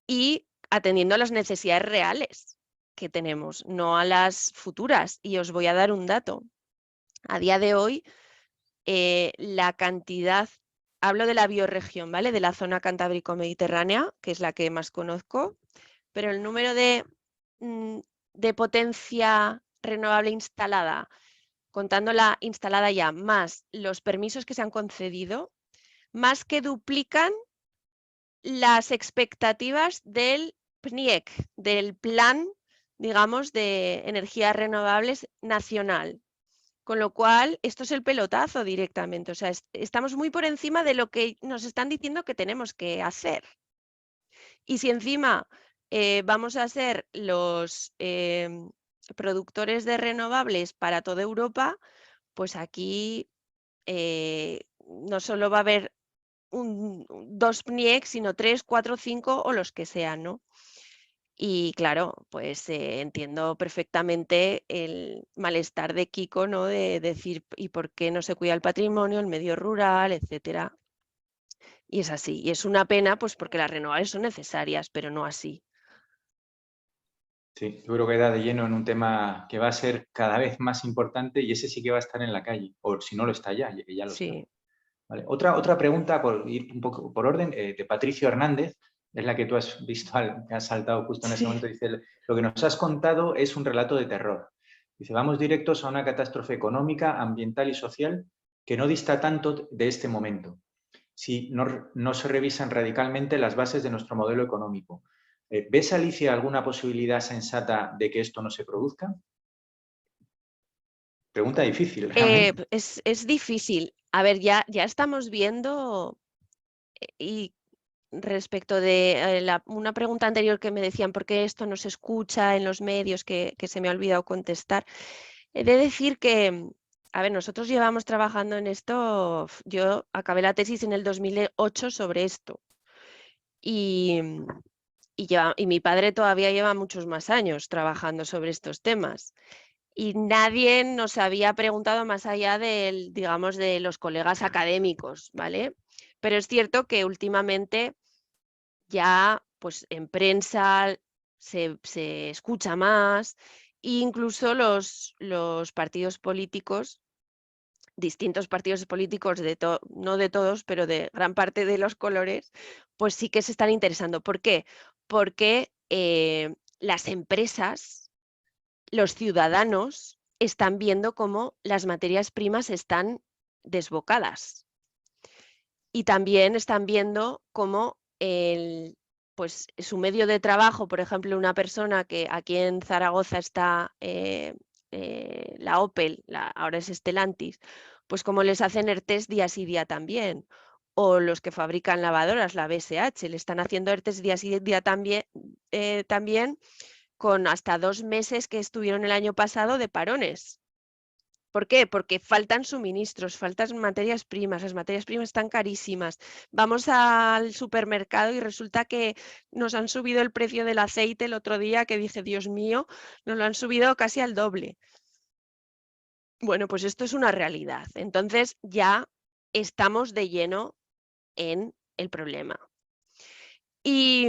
Y atendiendo a las necesidades reales que tenemos, no a las futuras. Y os voy a dar un dato. A día de hoy, la cantidad, hablo de la bioregión, ¿vale? De la zona cantábrico-mediterránea, que es la que más conozco, pero el número de potencia renovable instalada, contándola instalada ya, más los permisos que se han concedido, más que duplican las expectativas del PNIEC, del Plan, digamos, de energías renovables nacional. Con lo cual, esto es el pelotazo directamente. O sea, estamos muy por encima de lo que nos están diciendo que tenemos que hacer. Y si encima vamos a ser los productores de renovables para toda Europa, pues aquí no solo va a haber dos PNIEC, sino 3, 4, 5 o los que sean, ¿no? Y claro, pues entiendo perfectamente el malestar de Kiko, ¿no? De decir, ¿y por qué no se cuida el patrimonio, el medio rural, etcétera? Y es así. Y es una pena, pues porque las renovables son necesarias, pero no así. Sí, yo creo que da de lleno en un tema que va a ser cada vez más importante y ese sí que va a estar en la calle, o si no lo está ya, que ya lo está. Sí. Vale. Otra pregunta, por ir un poco por orden, de Patricio Hernández, es la que tú has visto, que has saltado justo en ese momento. Dice, lo que nos has contado es un relato de terror. Dice, vamos directos a una catástrofe económica, ambiental y social que no dista tanto de este momento, si no se revisan radicalmente las bases de nuestro modelo económico. ¿Ves, Alicia, alguna posibilidad sensata de que esto no se produzca? Pregunta difícil, realmente. Es difícil. A ver, ya estamos viendo, y respecto de una pregunta anterior que me decían por qué esto no se escucha en los medios, que se me ha olvidado contestar. He de decir que, a ver, nosotros llevamos trabajando en esto, yo acabé la tesis en el 2008 sobre esto. Y mi padre todavía lleva muchos más años trabajando sobre estos temas. Y nadie nos había preguntado más allá del, digamos, de los colegas académicos, ¿vale? Pero es cierto que últimamente ya, pues en prensa se escucha más, e incluso los partidos políticos, distintos partidos políticos, no de todos, pero de gran parte de los colores, pues sí que se están interesando. ¿Por qué? Porque las empresas, los ciudadanos, están viendo cómo las materias primas están desbocadas. Y también están viendo cómo pues, su medio de trabajo, por ejemplo, una persona que aquí en Zaragoza está la Opel, ahora es Stellantis, pues como les hacen ERTES día sí día también. O los que fabrican lavadoras, la BSH, le están haciendo ERTES día sí día también, con hasta 2 meses que estuvieron el año pasado de parones. ¿Por qué? Porque faltan suministros, faltan materias primas, las materias primas están carísimas. Vamos al supermercado y resulta que nos han subido el precio del aceite el otro día, que dije, Dios mío, nos lo han subido casi al doble. Bueno, pues esto es una realidad. Entonces ya estamos de lleno en el problema. Y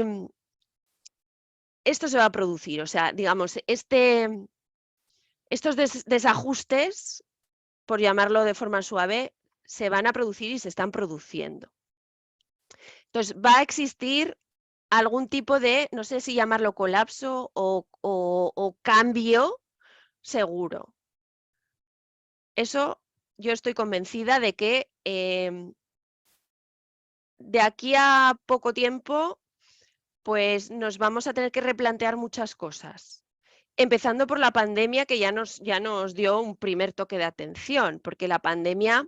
esto se va a producir, o sea, digamos, estos desajustes, por llamarlo de forma suave, se van a producir y se están produciendo. Entonces, va a existir algún tipo de, no sé si llamarlo colapso o cambio seguro. Eso yo estoy convencida de que de aquí a poco tiempo, pues nos vamos a tener que replantear muchas cosas. Empezando por la pandemia, que ya nos dio un primer toque de atención, porque la pandemia,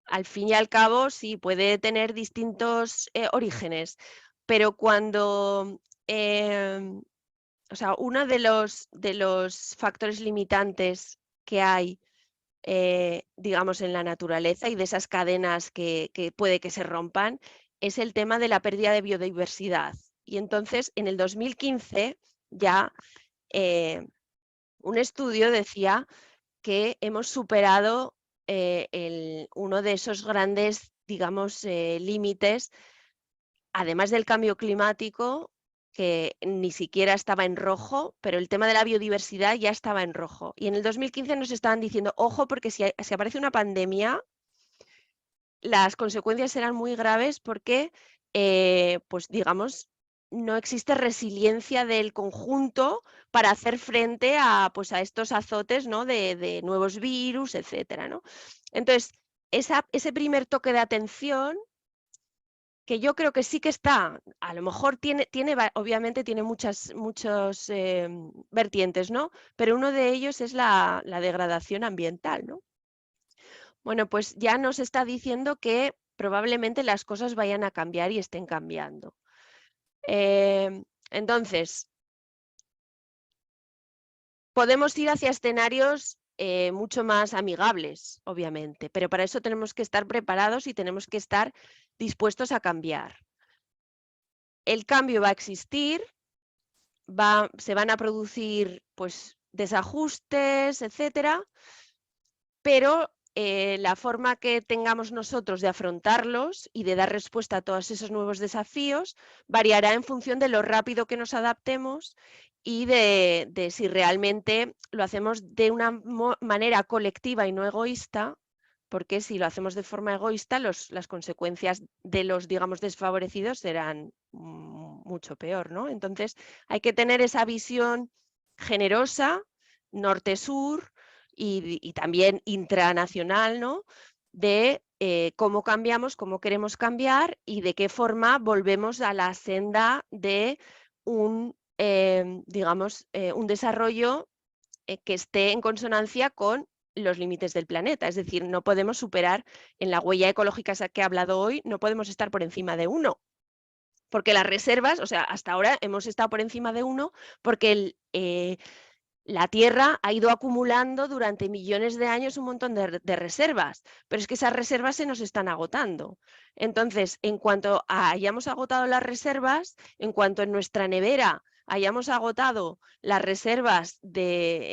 al fin y al cabo, sí puede tener distintos orígenes, pero cuando, o sea, uno de los factores limitantes que hay, digamos, en la naturaleza y de esas cadenas que puede que se rompan, es el tema de la pérdida de biodiversidad. Y entonces, en el 2015, ya un estudio decía que hemos superado uno de esos grandes, digamos, límites, además del cambio climático, que ni siquiera estaba en rojo, pero el tema de la biodiversidad ya estaba en rojo. Y en el 2015 nos estaban diciendo, ojo, porque si aparece una pandemia, las consecuencias serán muy graves porque, pues digamos, no existe resiliencia del conjunto para hacer frente a, pues, a estos azotes, ¿no?, de nuevos virus, etcétera, ¿no? Entonces, ese primer toque de atención, que yo creo que sí que está, a lo mejor obviamente tiene muchos vertientes, ¿no? Pero uno de ellos es la degradación ambiental, ¿no? Bueno, pues ya nos está diciendo que probablemente las cosas vayan a cambiar y estén cambiando. Entonces, podemos ir hacia escenarios mucho más amigables, obviamente, pero para eso tenemos que estar preparados y tenemos que estar dispuestos a cambiar. El cambio va a existir, se van a producir, pues, desajustes, etcétera, pero la forma que tengamos nosotros de afrontarlos y de dar respuesta a todos esos nuevos desafíos variará en función de lo rápido que nos adaptemos y de si realmente lo hacemos de una manera colectiva y no egoísta, porque si lo hacemos de forma egoísta, las consecuencias de los, digamos, desfavorecidos serán mucho peor, ¿no? Entonces hay que tener esa visión generosa, norte-sur, y también intranacional, ¿no?, de cómo cambiamos, cómo queremos cambiar y de qué forma volvemos a la senda de digamos, un desarrollo que esté en consonancia con los límites del planeta. Es decir, no podemos superar, en la huella ecológica que he hablado hoy, no podemos estar por encima de 1. Porque las reservas, o sea, hasta ahora hemos estado por encima de 1 porque la Tierra ha ido acumulando durante millones de años un montón de reservas, pero es que esas reservas se nos están agotando. Entonces, en cuanto hayamos agotado las reservas, en cuanto en nuestra nevera hayamos agotado las reservas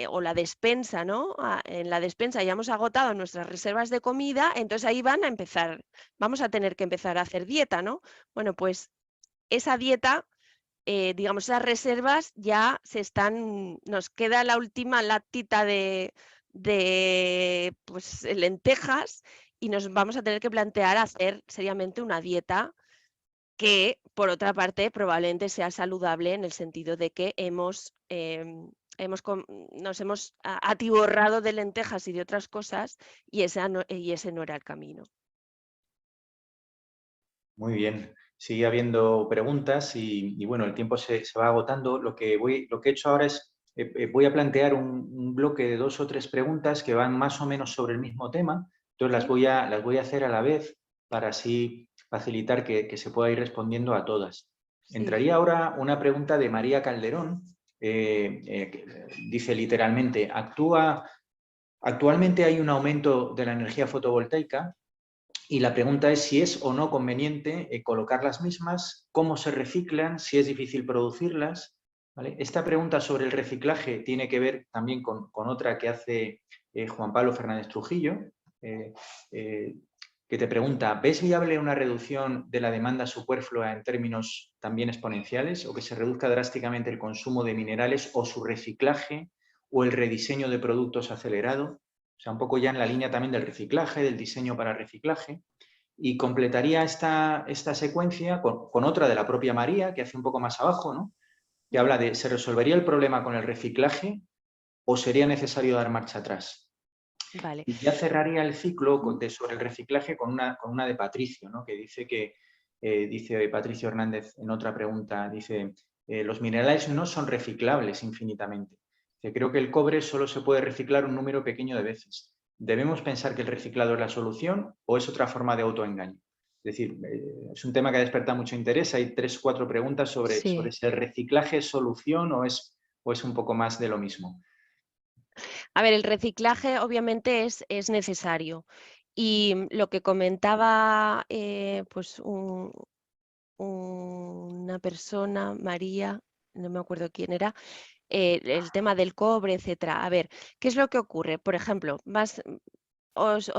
o la despensa, ¿no? En la despensa hayamos agotado nuestras reservas de comida, entonces ahí vamos a tener que empezar a hacer dieta, ¿no? Bueno, pues esa dieta, digamos, esas reservas ya nos queda la última latita de pues, lentejas y nos vamos a tener que plantear hacer seriamente una dieta que, por otra parte, probablemente sea saludable en el sentido de que nos hemos atiborrado de lentejas y de otras cosas y ese no era el camino. Muy bien. Sigue habiendo preguntas y bueno, el tiempo se va agotando. Lo que he hecho ahora es, voy a plantear un bloque de 2 o 3 preguntas que van más o menos sobre el mismo tema. Entonces las voy a hacer a la vez para así facilitar que se pueda ir respondiendo a todas. Sí. Entraría ahora una pregunta de María Calderón, que dice literalmente, actualmente hay un aumento de la energía fotovoltaica. Y la pregunta es si es o no conveniente colocar las mismas, cómo se reciclan, si es difícil producirlas, ¿vale? Esta pregunta sobre el reciclaje tiene que ver también con otra que hace Juan Pablo Fernández Trujillo, que te pregunta, ¿ves viable una reducción de la demanda superflua en términos también exponenciales o que se reduzca drásticamente el consumo de minerales o su reciclaje o el rediseño de productos acelerado? O sea, un poco ya en la línea también del reciclaje, del diseño para reciclaje. Y completaría esta secuencia con otra de la propia María, que hace un poco más abajo, ¿no? Que habla de, ¿se resolvería el problema con el reciclaje o sería necesario dar marcha atrás? Vale. Y ya cerraría el ciclo sobre el reciclaje con una de Patricio, ¿no? Que dice dice Patricio Hernández en otra pregunta, dice, los minerales no son reciclables infinitamente. Creo que el cobre solo se puede reciclar un número pequeño de veces. ¿Debemos pensar que el reciclado es la solución o es otra forma de autoengaño? Es decir, es un tema que ha despertado mucho interés. Hay 3 o 4 preguntas sobre si el reciclaje es solución o es un poco más de lo mismo. A ver, el reciclaje obviamente es necesario. Y lo que comentaba pues una persona, María, no me acuerdo quién era, el tema del cobre, etcétera. A ver, ¿qué es lo que ocurre? Por ejemplo, os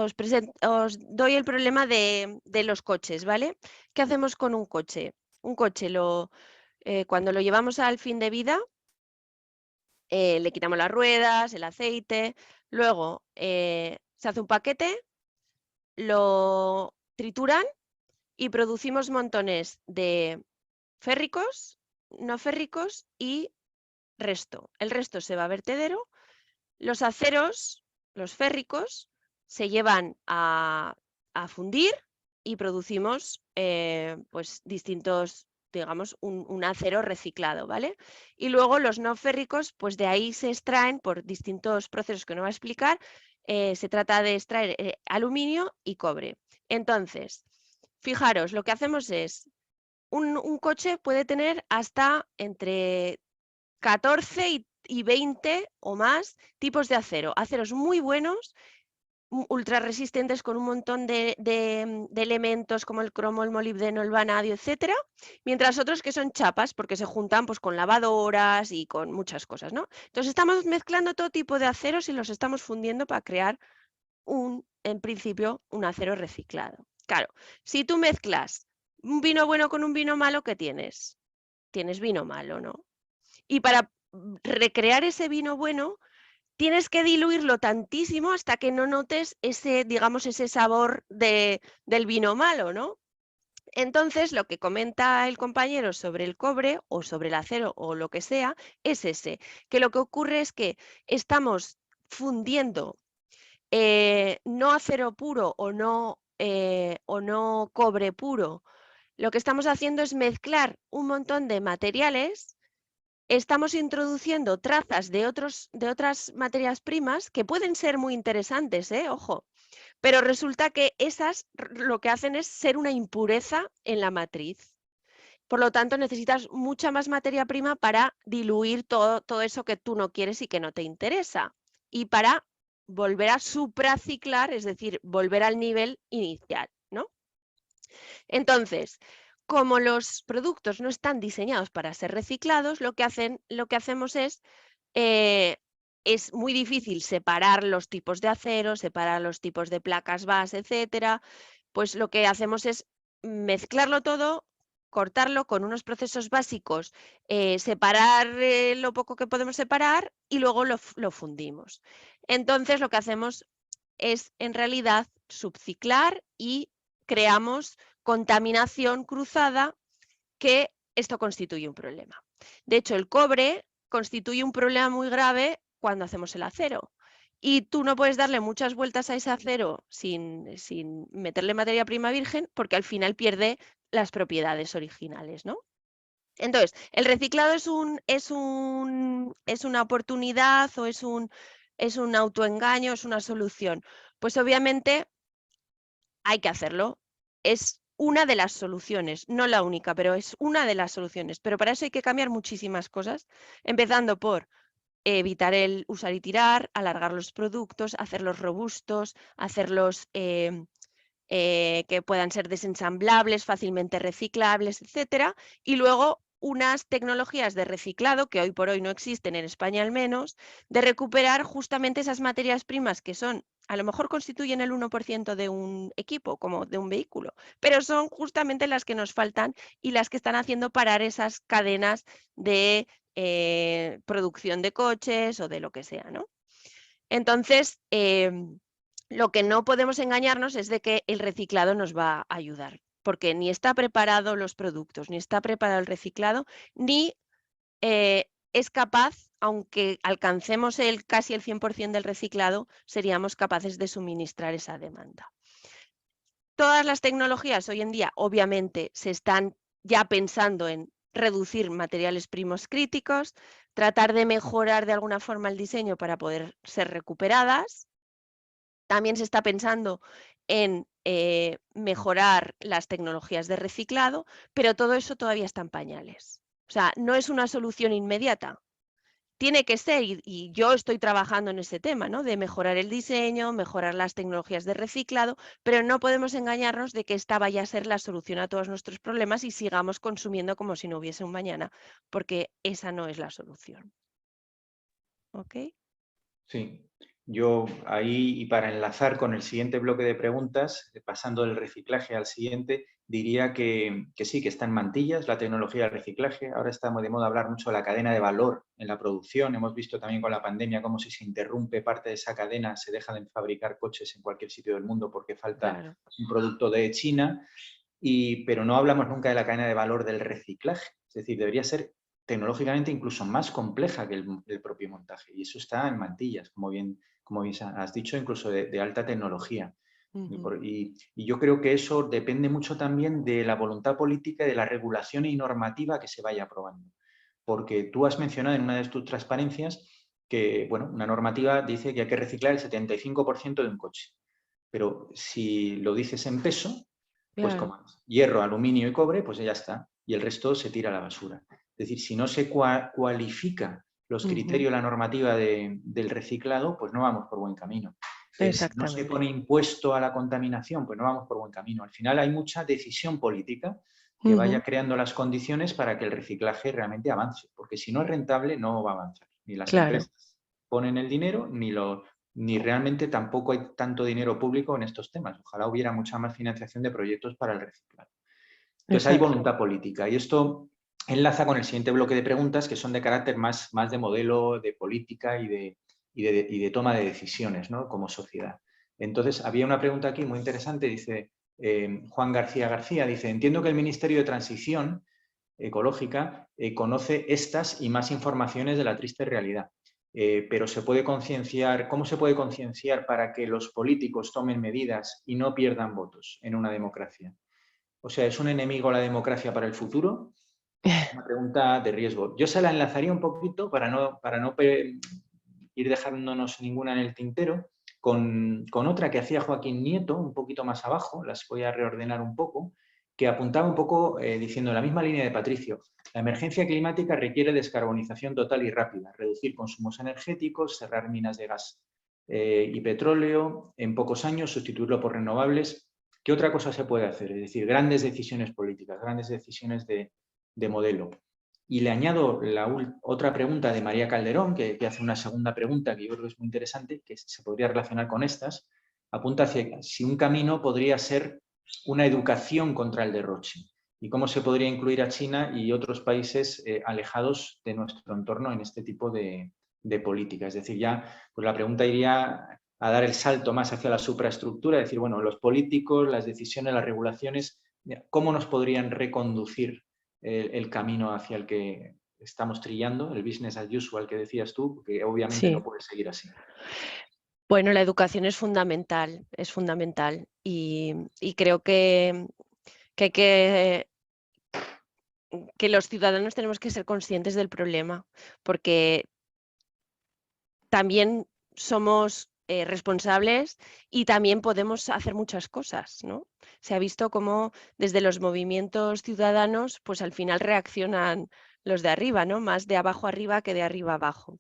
doy el problema de los coches, ¿vale? ¿Qué hacemos con un coche? Un coche cuando lo llevamos al fin de vida, le quitamos las ruedas, el aceite, luego se hace un paquete, lo trituran y producimos montones de férricos, no férricos y resto. El resto se va a vertedero. Los aceros, los férricos, se llevan a fundir y producimos pues distintos, digamos, un acero reciclado, ¿vale? Y luego los no férricos, pues de ahí se extraen por distintos procesos que no voy a explicar. Se trata de extraer aluminio y cobre. Entonces, fijaros, lo que hacemos es, un coche puede tener hasta entre 14 y 20 o más tipos de acero. Aceros muy buenos, ultra resistentes con un montón de elementos como el cromo, el molibdeno, el vanadio, etcétera, mientras otros que son chapas porque se juntan pues, con lavadoras y con muchas cosas, ¿no? Entonces estamos mezclando todo tipo de aceros y los estamos fundiendo para crear en principio, un acero reciclado. Claro, si tú mezclas un vino bueno con un vino malo, ¿qué tienes? Tienes vino malo, ¿no? Y para recrear ese vino bueno, tienes que diluirlo tantísimo hasta que no notes ese, digamos, ese sabor del vino malo, ¿no? Entonces, lo que comenta el compañero sobre el cobre o sobre el acero o lo que sea, es que lo que ocurre es que estamos fundiendo no acero puro o no cobre puro. Lo que estamos haciendo es mezclar un montón de materiales. Estamos introduciendo trazas de otras materias primas que pueden ser muy interesantes, ojo, pero resulta que esas lo que hacen es ser una impureza en la matriz. Por lo tanto, necesitas mucha más materia prima para diluir todo eso que tú no quieres y que no te interesa. Y para volver a supraciclar, es decir, volver al nivel inicial, ¿no? Entonces, como los productos no están diseñados para ser reciclados, lo que hacemos es muy difícil separar los tipos de acero, separar los tipos de placas base, etcétera. Pues lo que hacemos es mezclarlo todo, cortarlo con unos procesos básicos, separar lo poco que podemos separar y luego lo fundimos. Entonces lo que hacemos es en realidad subciclar y creamos contaminación cruzada, que esto constituye un problema. De hecho, el cobre constituye un problema muy grave cuando hacemos el acero. Y tú no puedes darle muchas vueltas a ese acero sin meterle materia prima virgen, porque al final pierde las propiedades originales, ¿no? Entonces, el reciclado es una oportunidad o es un autoengaño, es una solución. Pues obviamente hay que hacerlo. Es una de las soluciones, no la única, pero es una de las soluciones. Pero para eso hay que cambiar muchísimas cosas, empezando por evitar el usar y tirar, alargar los productos, hacerlos robustos, hacerlos que puedan ser desensamblables, fácilmente reciclables, etcétera. Y luego unas tecnologías de reciclado, que hoy por hoy no existen en España al menos, de recuperar justamente esas materias primas que son, a lo mejor constituyen el 1% de un equipo, como de un vehículo, pero son justamente las que nos faltan y las que están haciendo parar esas cadenas de producción de coches o de lo que sea, ¿no? Entonces, lo que no podemos engañarnos es de que el reciclado nos va a ayudar, porque ni está preparado los productos, ni está preparado el reciclado, ni es capaz, aunque alcancemos casi el 100% del reciclado, seríamos capaces de suministrar esa demanda. Todas las tecnologías hoy en día, obviamente, se están ya pensando en reducir materiales primos críticos, tratar de mejorar de alguna forma el diseño para poder ser recuperadas. También se está pensando en mejorar las tecnologías de reciclado, pero todo eso todavía está en pañales. O sea, no es una solución inmediata. Tiene que ser, y yo estoy trabajando en ese tema, ¿no? De mejorar el diseño, mejorar las tecnologías de reciclado, pero no podemos engañarnos de que esta vaya a ser la solución a todos nuestros problemas y sigamos consumiendo como si no hubiese un mañana, porque esa no es la solución. ¿Ok? Sí, yo ahí, y para enlazar con el siguiente bloque de preguntas, pasando del reciclaje al siguiente, diría que sí, que está en mantillas la tecnología del reciclaje. Ahora está muy de moda hablar mucho de la cadena de valor en la producción. Hemos visto también con la pandemia cómo si se interrumpe parte de esa cadena, se deja de fabricar coches en cualquier sitio del mundo porque falta un producto de China, pero no hablamos nunca de la cadena de valor del reciclaje. Es decir, debería ser tecnológicamente incluso más compleja que el propio montaje. Y eso está en mantillas, como bien has dicho, incluso de alta tecnología. Y yo creo que eso depende mucho también de la voluntad política y de la regulación y normativa que se vaya aprobando. Porque tú has mencionado en una de tus transparencias que, bueno, una normativa dice que hay que reciclar el 75% de un coche. Pero si lo dices en peso, pues como hierro, aluminio y cobre, pues ya está. Y el resto se tira a la basura. Es decir, si no se cualifica los criterios, la normativa del reciclado, pues no vamos por buen camino. Si no se pone impuesto a la contaminación, pues no vamos por buen camino. Al final hay mucha decisión política que vaya creando las condiciones para que el reciclaje realmente avance. Porque si no es rentable, no va a avanzar. Ni las empresas ponen el dinero, ni realmente tampoco hay tanto dinero público en estos temas. Ojalá hubiera mucha más financiación de proyectos para el reciclado. Entonces hay voluntad política y esto enlaza con el siguiente bloque de preguntas que son de carácter más de modelo, de política y de toma de decisiones, ¿no? Como sociedad. Entonces había una pregunta aquí muy interesante, dice Juan García, dice, entiendo que el Ministerio de Transición Ecológica conoce estas y más informaciones de la triste realidad. Pero se puede concienciar, ¿cómo se puede concienciar para que los políticos tomen medidas y no pierdan votos en una democracia? O sea, ¿es un enemigo la democracia para el futuro? Es una pregunta de riesgo. Yo se la enlazaría un poquito para no ir dejándonos ninguna en el tintero, con otra que hacía Joaquín Nieto, un poquito más abajo, las voy a reordenar un poco, que apuntaba un poco diciendo la misma línea de Patricio. La emergencia climática requiere descarbonización total y rápida, reducir consumos energéticos, cerrar minas de gas y petróleo, en pocos años sustituirlo por renovables. ¿Qué otra cosa se puede hacer? Es decir, grandes decisiones políticas, grandes decisiones de modelo. Y le añado otra pregunta de María Calderón, que hace una segunda pregunta que yo creo que es muy interesante, que se podría relacionar con estas. Apunta hacia si un camino podría ser una educación contra el derroche y cómo se podría incluir a China y otros países alejados de nuestro entorno en este tipo de política. Es decir, ya pues la pregunta iría a dar el salto más hacia la supraestructura, es decir, bueno, los políticos, las decisiones, las regulaciones, ¿cómo nos podrían reconducir el camino hacia el que estamos trillando, el business as usual que decías tú, porque obviamente no puede seguir así? Bueno, la educación es fundamental y creo que los ciudadanos tenemos que ser conscientes del problema, porque también somos responsables y también podemos hacer muchas cosas, ¿no? Se ha visto cómo desde los movimientos ciudadanos, pues al final reaccionan los de arriba, ¿no? Más de abajo arriba que de arriba abajo.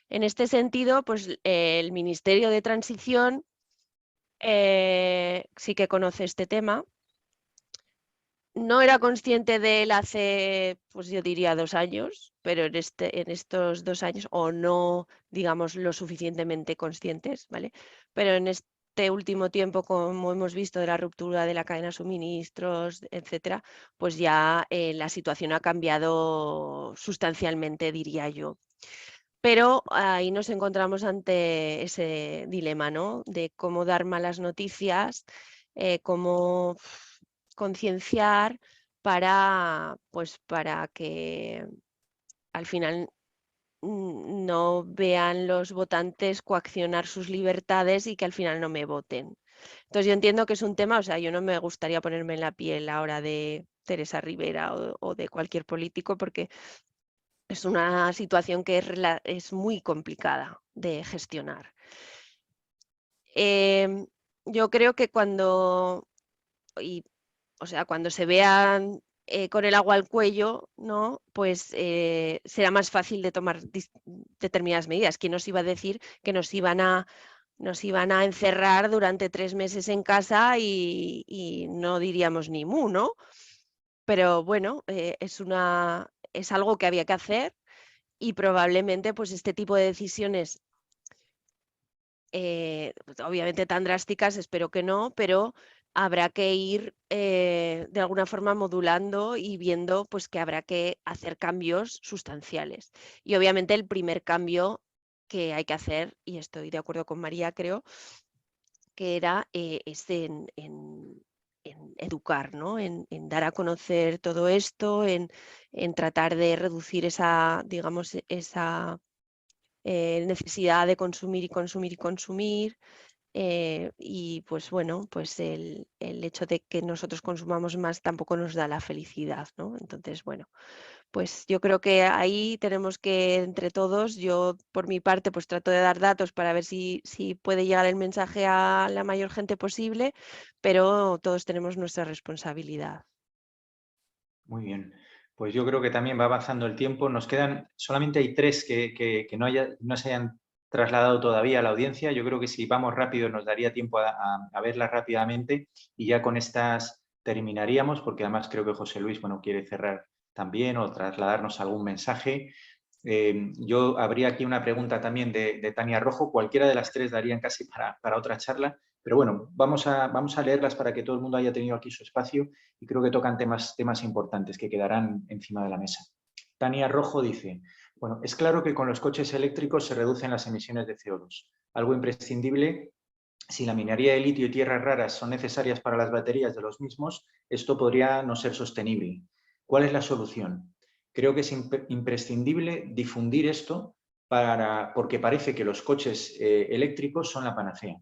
En este sentido, pues el Ministerio de Transición sí que conoce este tema. no era consciente de él hace, pues yo diría 2 años, pero en estos 2 años, o no, digamos, lo suficientemente conscientes, ¿vale? Pero en este último tiempo, como hemos visto, de la ruptura de la cadena de suministros, etcétera, pues ya la situación ha cambiado sustancialmente, diría yo. Pero ahí nos encontramos ante ese dilema, ¿no? De cómo dar malas noticias, cómo concienciar pues, para que al final no vean los votantes coaccionar sus libertades y que al final no me voten. Entonces yo entiendo que es un tema, o sea, yo no me gustaría ponerme en la piel ahora de Teresa Rivera o de cualquier político, porque es una situación que es muy complicada de gestionar. Yo creo que cuando se vean con el agua al cuello, ¿no? Pues será más fácil de tomar determinadas medidas. ¿Quién nos iba a decir que nos iban a encerrar durante 3 meses en casa y no diríamos ni mu, ¿no? Pero bueno, es algo que había que hacer y probablemente pues este tipo de decisiones, obviamente tan drásticas, espero que no, pero habrá que ir de alguna forma modulando y viendo pues que habrá que hacer cambios sustanciales. Y obviamente el primer cambio que hay que hacer, y estoy de acuerdo con María, creo, que es en educar, ¿no? En dar a conocer todo esto, en tratar de reducir esa, digamos, esa necesidad de consumir y consumir y consumir. Y pues bueno, pues el hecho de que nosotros consumamos más tampoco nos da la felicidad, ¿no? Entonces, bueno, pues yo creo que ahí tenemos que, entre todos, yo por mi parte, pues trato de dar datos para ver si puede llegar el mensaje a la mayor gente posible, pero todos tenemos nuestra responsabilidad. Muy bien. Pues yo creo que también va avanzando el tiempo. Nos quedan, solamente hay 3 que no se hayan trasladado todavía a la audiencia. Yo creo que si vamos rápido nos daría tiempo a verlas rápidamente y ya con estas terminaríamos, porque además creo que José Luis, bueno, quiere cerrar también o trasladarnos algún mensaje. Yo habría aquí una pregunta también de Tania Rojo. Cualquiera de las 3 darían casi para otra charla, pero bueno, vamos a leerlas para que todo el mundo haya tenido aquí su espacio y creo que tocan temas importantes que quedarán encima de la mesa. Tania Rojo dice, bueno, es claro que con los coches eléctricos se reducen las emisiones de CO2, algo imprescindible. Si la minería de litio y tierras raras son necesarias para las baterías de los mismos, esto podría no ser sostenible. ¿Cuál es la solución? Creo que es imprescindible difundir esto porque parece que los coches eléctricos son la panacea.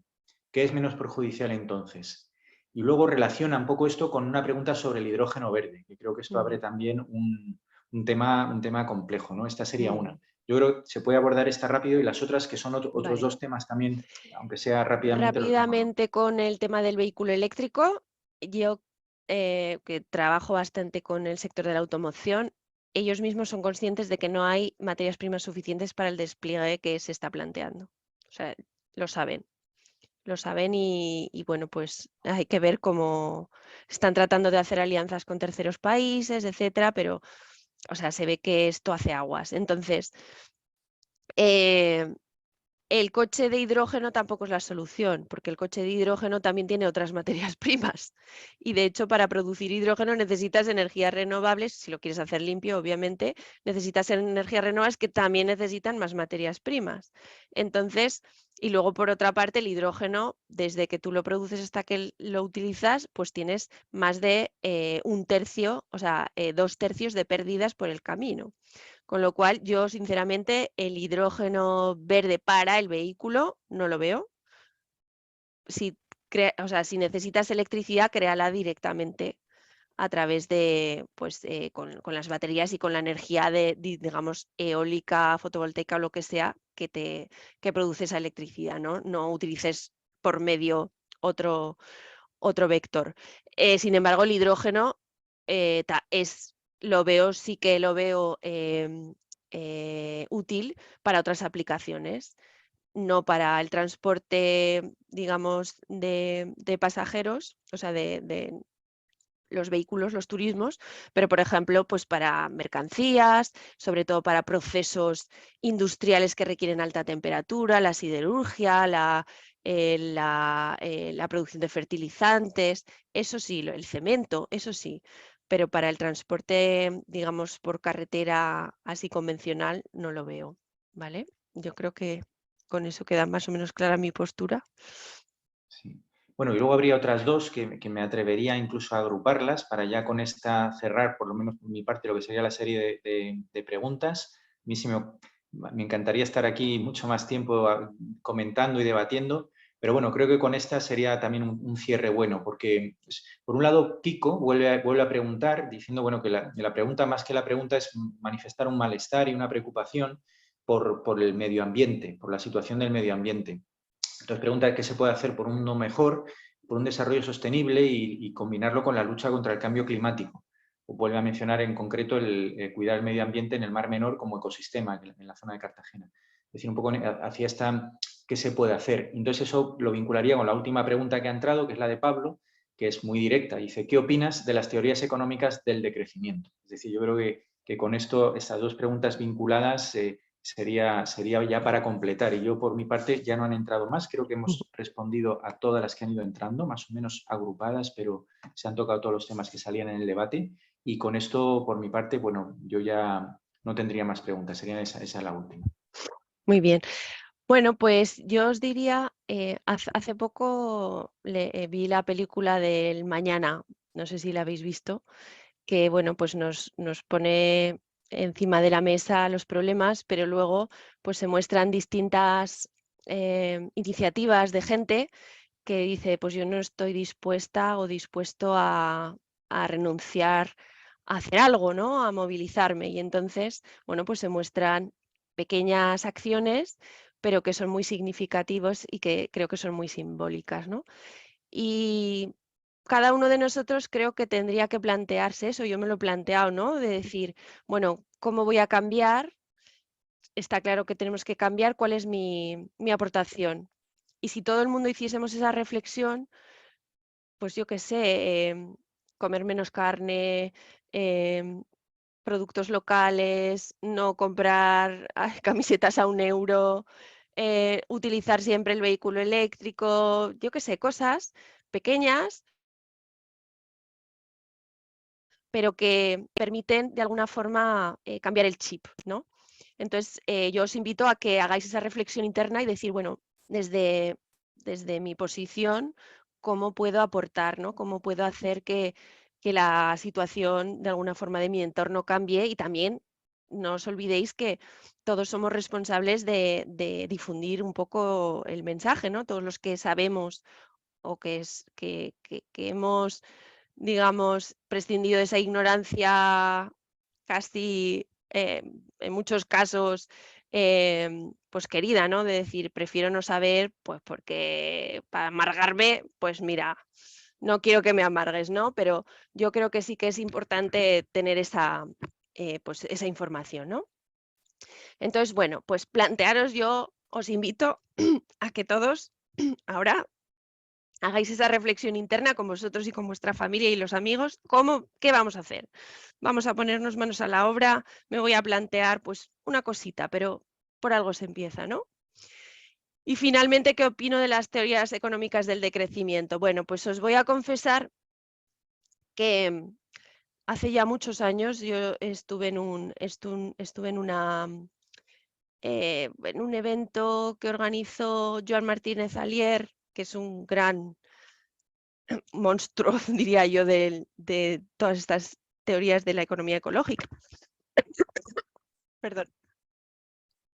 ¿Qué es menos perjudicial entonces? Y luego relaciona un poco esto con una pregunta sobre el hidrógeno verde, que creo que esto abre también un tema complejo, ¿no? Esta sería una. Yo creo que se puede abordar esta rápido y las otras, que son otros Vale. 2 temas también, aunque sea rápidamente. Rápidamente con el tema del vehículo eléctrico, yo que trabajo bastante con el sector de la automoción, ellos mismos son conscientes de que no hay materias primas suficientes para el despliegue que se está planteando. O sea, lo saben y bueno, pues hay que ver cómo están tratando de hacer alianzas con terceros países, etcétera, pero, o sea, se ve que esto hace aguas. Entonces, el coche de hidrógeno tampoco es la solución, porque el coche de hidrógeno también tiene otras materias primas. Y de hecho, para producir hidrógeno necesitas energías renovables, si lo quieres hacer limpio, obviamente, necesitas energías renovables que también necesitan más materias primas. Entonces, y luego por otra parte, el hidrógeno, desde que tú lo produces hasta que lo utilizas, pues tienes más de 1/3, o sea, 2/3 de pérdidas por el camino. Con lo cual, yo sinceramente el hidrógeno verde para el vehículo no lo veo. Si necesitas electricidad, créala directamente a través de, pues, con las baterías y con la energía digamos, eólica, fotovoltaica o lo que sea que produce esa electricidad, ¿no? No utilices por medio otro vector. Sin embargo, el hidrógeno sí que lo veo útil para otras aplicaciones, no para el transporte, digamos, de pasajeros, o sea, los vehículos, los turismos, pero por ejemplo, pues para mercancías, sobre todo para procesos industriales que requieren alta temperatura, la siderurgia, la producción de fertilizantes, eso sí, el cemento, eso sí, pero para el transporte, digamos, por carretera así convencional, no lo veo, ¿vale? Yo creo que con eso queda más o menos clara mi postura. Sí. Bueno, y luego habría otras dos que me atrevería incluso a agruparlas para ya con esta cerrar, por lo menos por mi parte, lo que sería la serie de preguntas. A mí sí me encantaría estar aquí mucho más tiempo comentando y debatiendo, pero bueno, creo que con esta sería también un cierre bueno, porque pues, por un lado Kiko vuelve a preguntar, diciendo bueno, que la pregunta más que la pregunta es manifestar un malestar y una preocupación por el medio ambiente, por la situación del medio ambiente. Entonces pregunta qué se puede hacer por un mundo mejor, por un desarrollo sostenible y combinarlo con la lucha contra el cambio climático. O vuelve a mencionar en concreto el cuidar el medio ambiente en el Mar Menor como ecosistema en la zona de Cartagena. Es decir, un poco hacia esta, ¿qué se puede hacer? Entonces eso lo vincularía con la última pregunta que ha entrado, que es la de Pablo, que es muy directa. Dice, ¿qué opinas de las teorías económicas del decrecimiento? Es decir, yo creo que con esto, estas dos preguntas vinculadas, sería ya para completar. Y yo, por mi parte, ya no han entrado más. Creo que hemos respondido a todas las que han ido entrando, más o menos agrupadas, pero se han tocado todos los temas que salían en el debate. Y con esto, por mi parte, bueno, yo ya no tendría más preguntas. Sería esa la última. Muy bien. Bueno, pues yo os diría, hace poco vi la película del Mañana, no sé si la habéis visto, que bueno, pues nos pone encima de la mesa los problemas, pero luego pues se muestran distintas iniciativas de gente que dice, pues yo no estoy dispuesta o dispuesto a renunciar a hacer algo, ¿no? A movilizarme. Y entonces, bueno, pues se muestran pequeñas acciones, pero que son muy significativos y que creo que son muy simbólicas, ¿no? Y cada uno de nosotros creo que tendría que plantearse eso, yo me lo he planteado, ¿no? De decir, bueno, ¿cómo voy a cambiar? Está claro que tenemos que cambiar, ¿cuál es mi aportación? Y si todo el mundo hiciésemos esa reflexión, pues yo qué sé, comer menos carne, productos locales, no comprar camisetas a 1 euro, utilizar siempre el vehículo eléctrico, yo qué sé, cosas pequeñas, pero que permiten de alguna forma cambiar el chip, ¿no? Entonces, yo os invito a que hagáis esa reflexión interna y decir, bueno, desde mi posición, ¿cómo puedo aportar, ¿no? ¿Cómo puedo hacer que la situación de alguna forma de mi entorno cambie? Y también no os olvidéis que todos somos responsables de difundir un poco el mensaje, ¿no? Todos los que sabemos o que hemos, digamos, prescindido de esa ignorancia casi, en muchos casos, pues querida, ¿no? De decir, prefiero no saber, pues porque para amargarme, pues mira, no quiero que me amargues, ¿no? Pero yo creo que sí que es importante tener pues esa información, ¿no? Entonces, bueno, pues plantearos, yo os invito a que todos ahora hagáis esa reflexión interna con vosotros y con vuestra familia y los amigos. ¿Qué vamos a hacer? Vamos a ponernos manos a la obra, me voy a plantear pues una cosita, pero por algo se empieza, ¿no? Y finalmente, ¿qué opino de las teorías económicas del decrecimiento? Bueno, pues os voy a confesar que hace ya muchos años yo estuve en un evento que organizó Joan Martínez Alier, que es un gran monstruo, diría yo, de todas estas teorías de la economía ecológica. Perdón.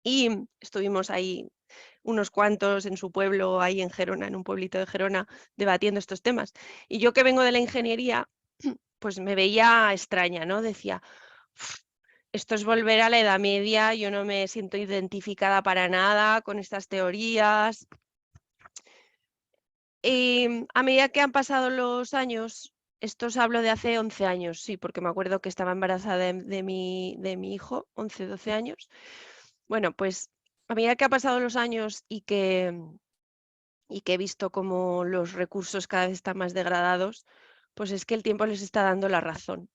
Y estuvimos ahí unos cuantos en su pueblo, ahí en Gerona, en un pueblito de Gerona, debatiendo estos temas. Y yo, que vengo de la ingeniería, pues me veía extraña, ¿no? Decía, esto es volver a la Edad Media, yo no me siento identificada para nada con estas teorías. Y a medida que han pasado los años, esto os hablo de hace 11 años, sí, porque me acuerdo que estaba embarazada de mi hijo, 11, 12 años. Bueno, pues a medida que han pasado los años y que he visto cómo los recursos cada vez están más degradados, pues es que el tiempo les está dando la razón.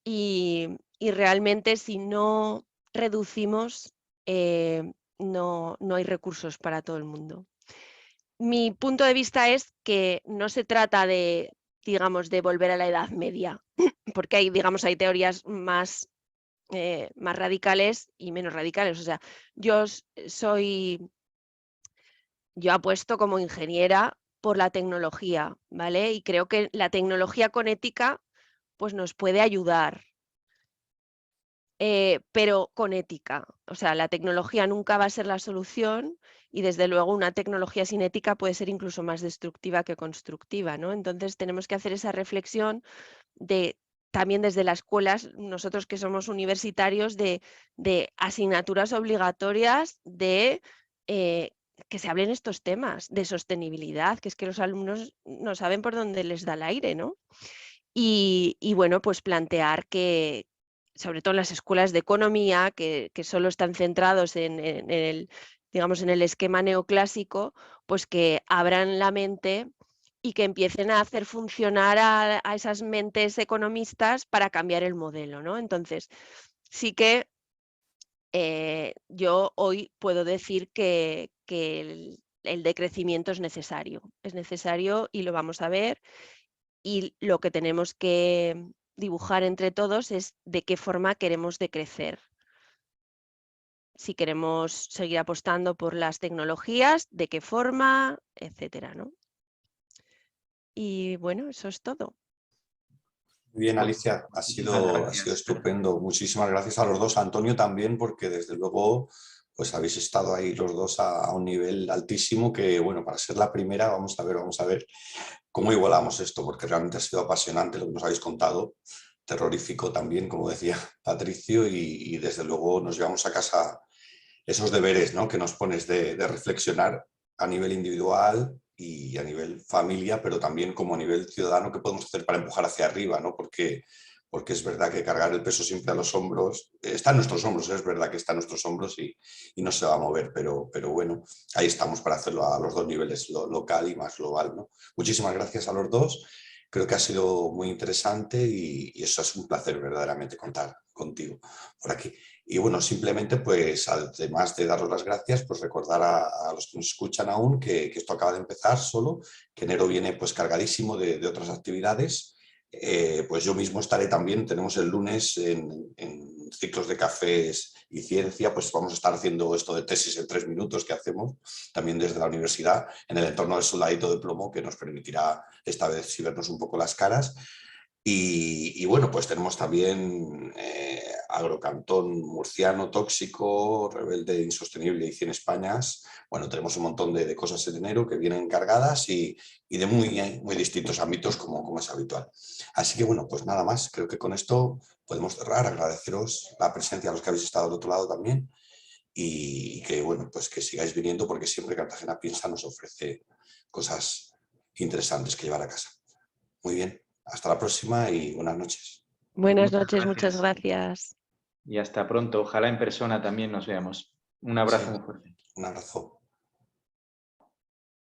Y realmente si no reducimos, no hay recursos para todo el mundo. Mi punto de vista es que no se trata de, digamos, de volver a la Edad Media, porque hay, digamos, hay teorías más radicales y menos radicales. O sea, yo apuesto como ingeniera por la tecnología, ¿vale? Y creo que la tecnología con ética pues nos puede ayudar, pero con ética. O sea, la tecnología nunca va a ser la solución y desde luego una tecnología sin ética puede ser incluso más destructiva que constructiva, ¿no? Entonces tenemos que hacer esa reflexión también desde las escuelas, nosotros que somos universitarios, de asignaturas obligatorias de que se hablen estos temas de sostenibilidad, que es que los alumnos no saben por dónde les da el aire, ¿no? Y bueno, pues plantear que, sobre todo en las escuelas de economía, que solo están centrados en el, digamos, en el esquema neoclásico, pues que abran la mente y que empiecen a hacer funcionar a esas mentes economistas para cambiar el modelo, ¿no? Entonces, sí que yo hoy puedo decir que el decrecimiento es necesario y lo vamos a ver, y lo que tenemos que dibujar entre todos es de qué forma queremos decrecer. Si queremos seguir apostando por las tecnologías, de qué forma, etcétera, ¿no? Y bueno, eso es todo. Muy bien, Alicia, ha sido estupendo. Muchísimas gracias a los dos, a Antonio también, porque desde luego pues habéis estado ahí los dos a un nivel altísimo que, bueno, para ser la primera, vamos a ver cómo igualamos esto, porque realmente ha sido apasionante lo que nos habéis contado, terrorífico también, como decía Patricio, y desde luego nos llevamos a casa esos deberes, ¿no?, que nos pones de reflexionar a nivel individual y a nivel familia, pero también como a nivel ciudadano, qué podemos hacer para empujar hacia arriba, ¿no? Porque es verdad que cargar el peso siempre a los hombros, está en nuestros hombros, es verdad que está en nuestros hombros y no se va a mover, pero bueno, ahí estamos para hacerlo a los dos niveles, local y más global, ¿no? Muchísimas gracias a los dos, creo que ha sido muy interesante y eso es un placer verdaderamente contar contigo por aquí. Y bueno, simplemente pues además de daros las gracias, pues recordar a los que nos escuchan aún que esto acaba de empezar solo, que enero viene pues cargadísimo de otras actividades. Pues yo mismo estaré también, tenemos el lunes en ciclos de cafés y ciencia, pues vamos a estar haciendo esto de tesis en 3 minutos que hacemos también desde la universidad en el entorno del soldadito de plomo, que nos permitirá esta vez sí vernos un poco las caras. Y bueno, pues tenemos también Agrocantón Murciano Tóxico, Rebelde Insostenible y 100 Españas. Bueno, tenemos un montón de cosas en enero que vienen cargadas y de muy distintos ámbitos como es habitual. Así que bueno, pues nada más, creo que con esto podemos cerrar, agradeceros la presencia a los que habéis estado al otro lado también y que bueno, pues que sigáis viniendo porque siempre Cartagena Piensa nos ofrece cosas interesantes que llevar a casa. Muy bien. Hasta la próxima y buenas noches. Buenas noches, muchas gracias. Y hasta pronto. Ojalá en persona también nos veamos. Un abrazo muy fuerte. Un abrazo.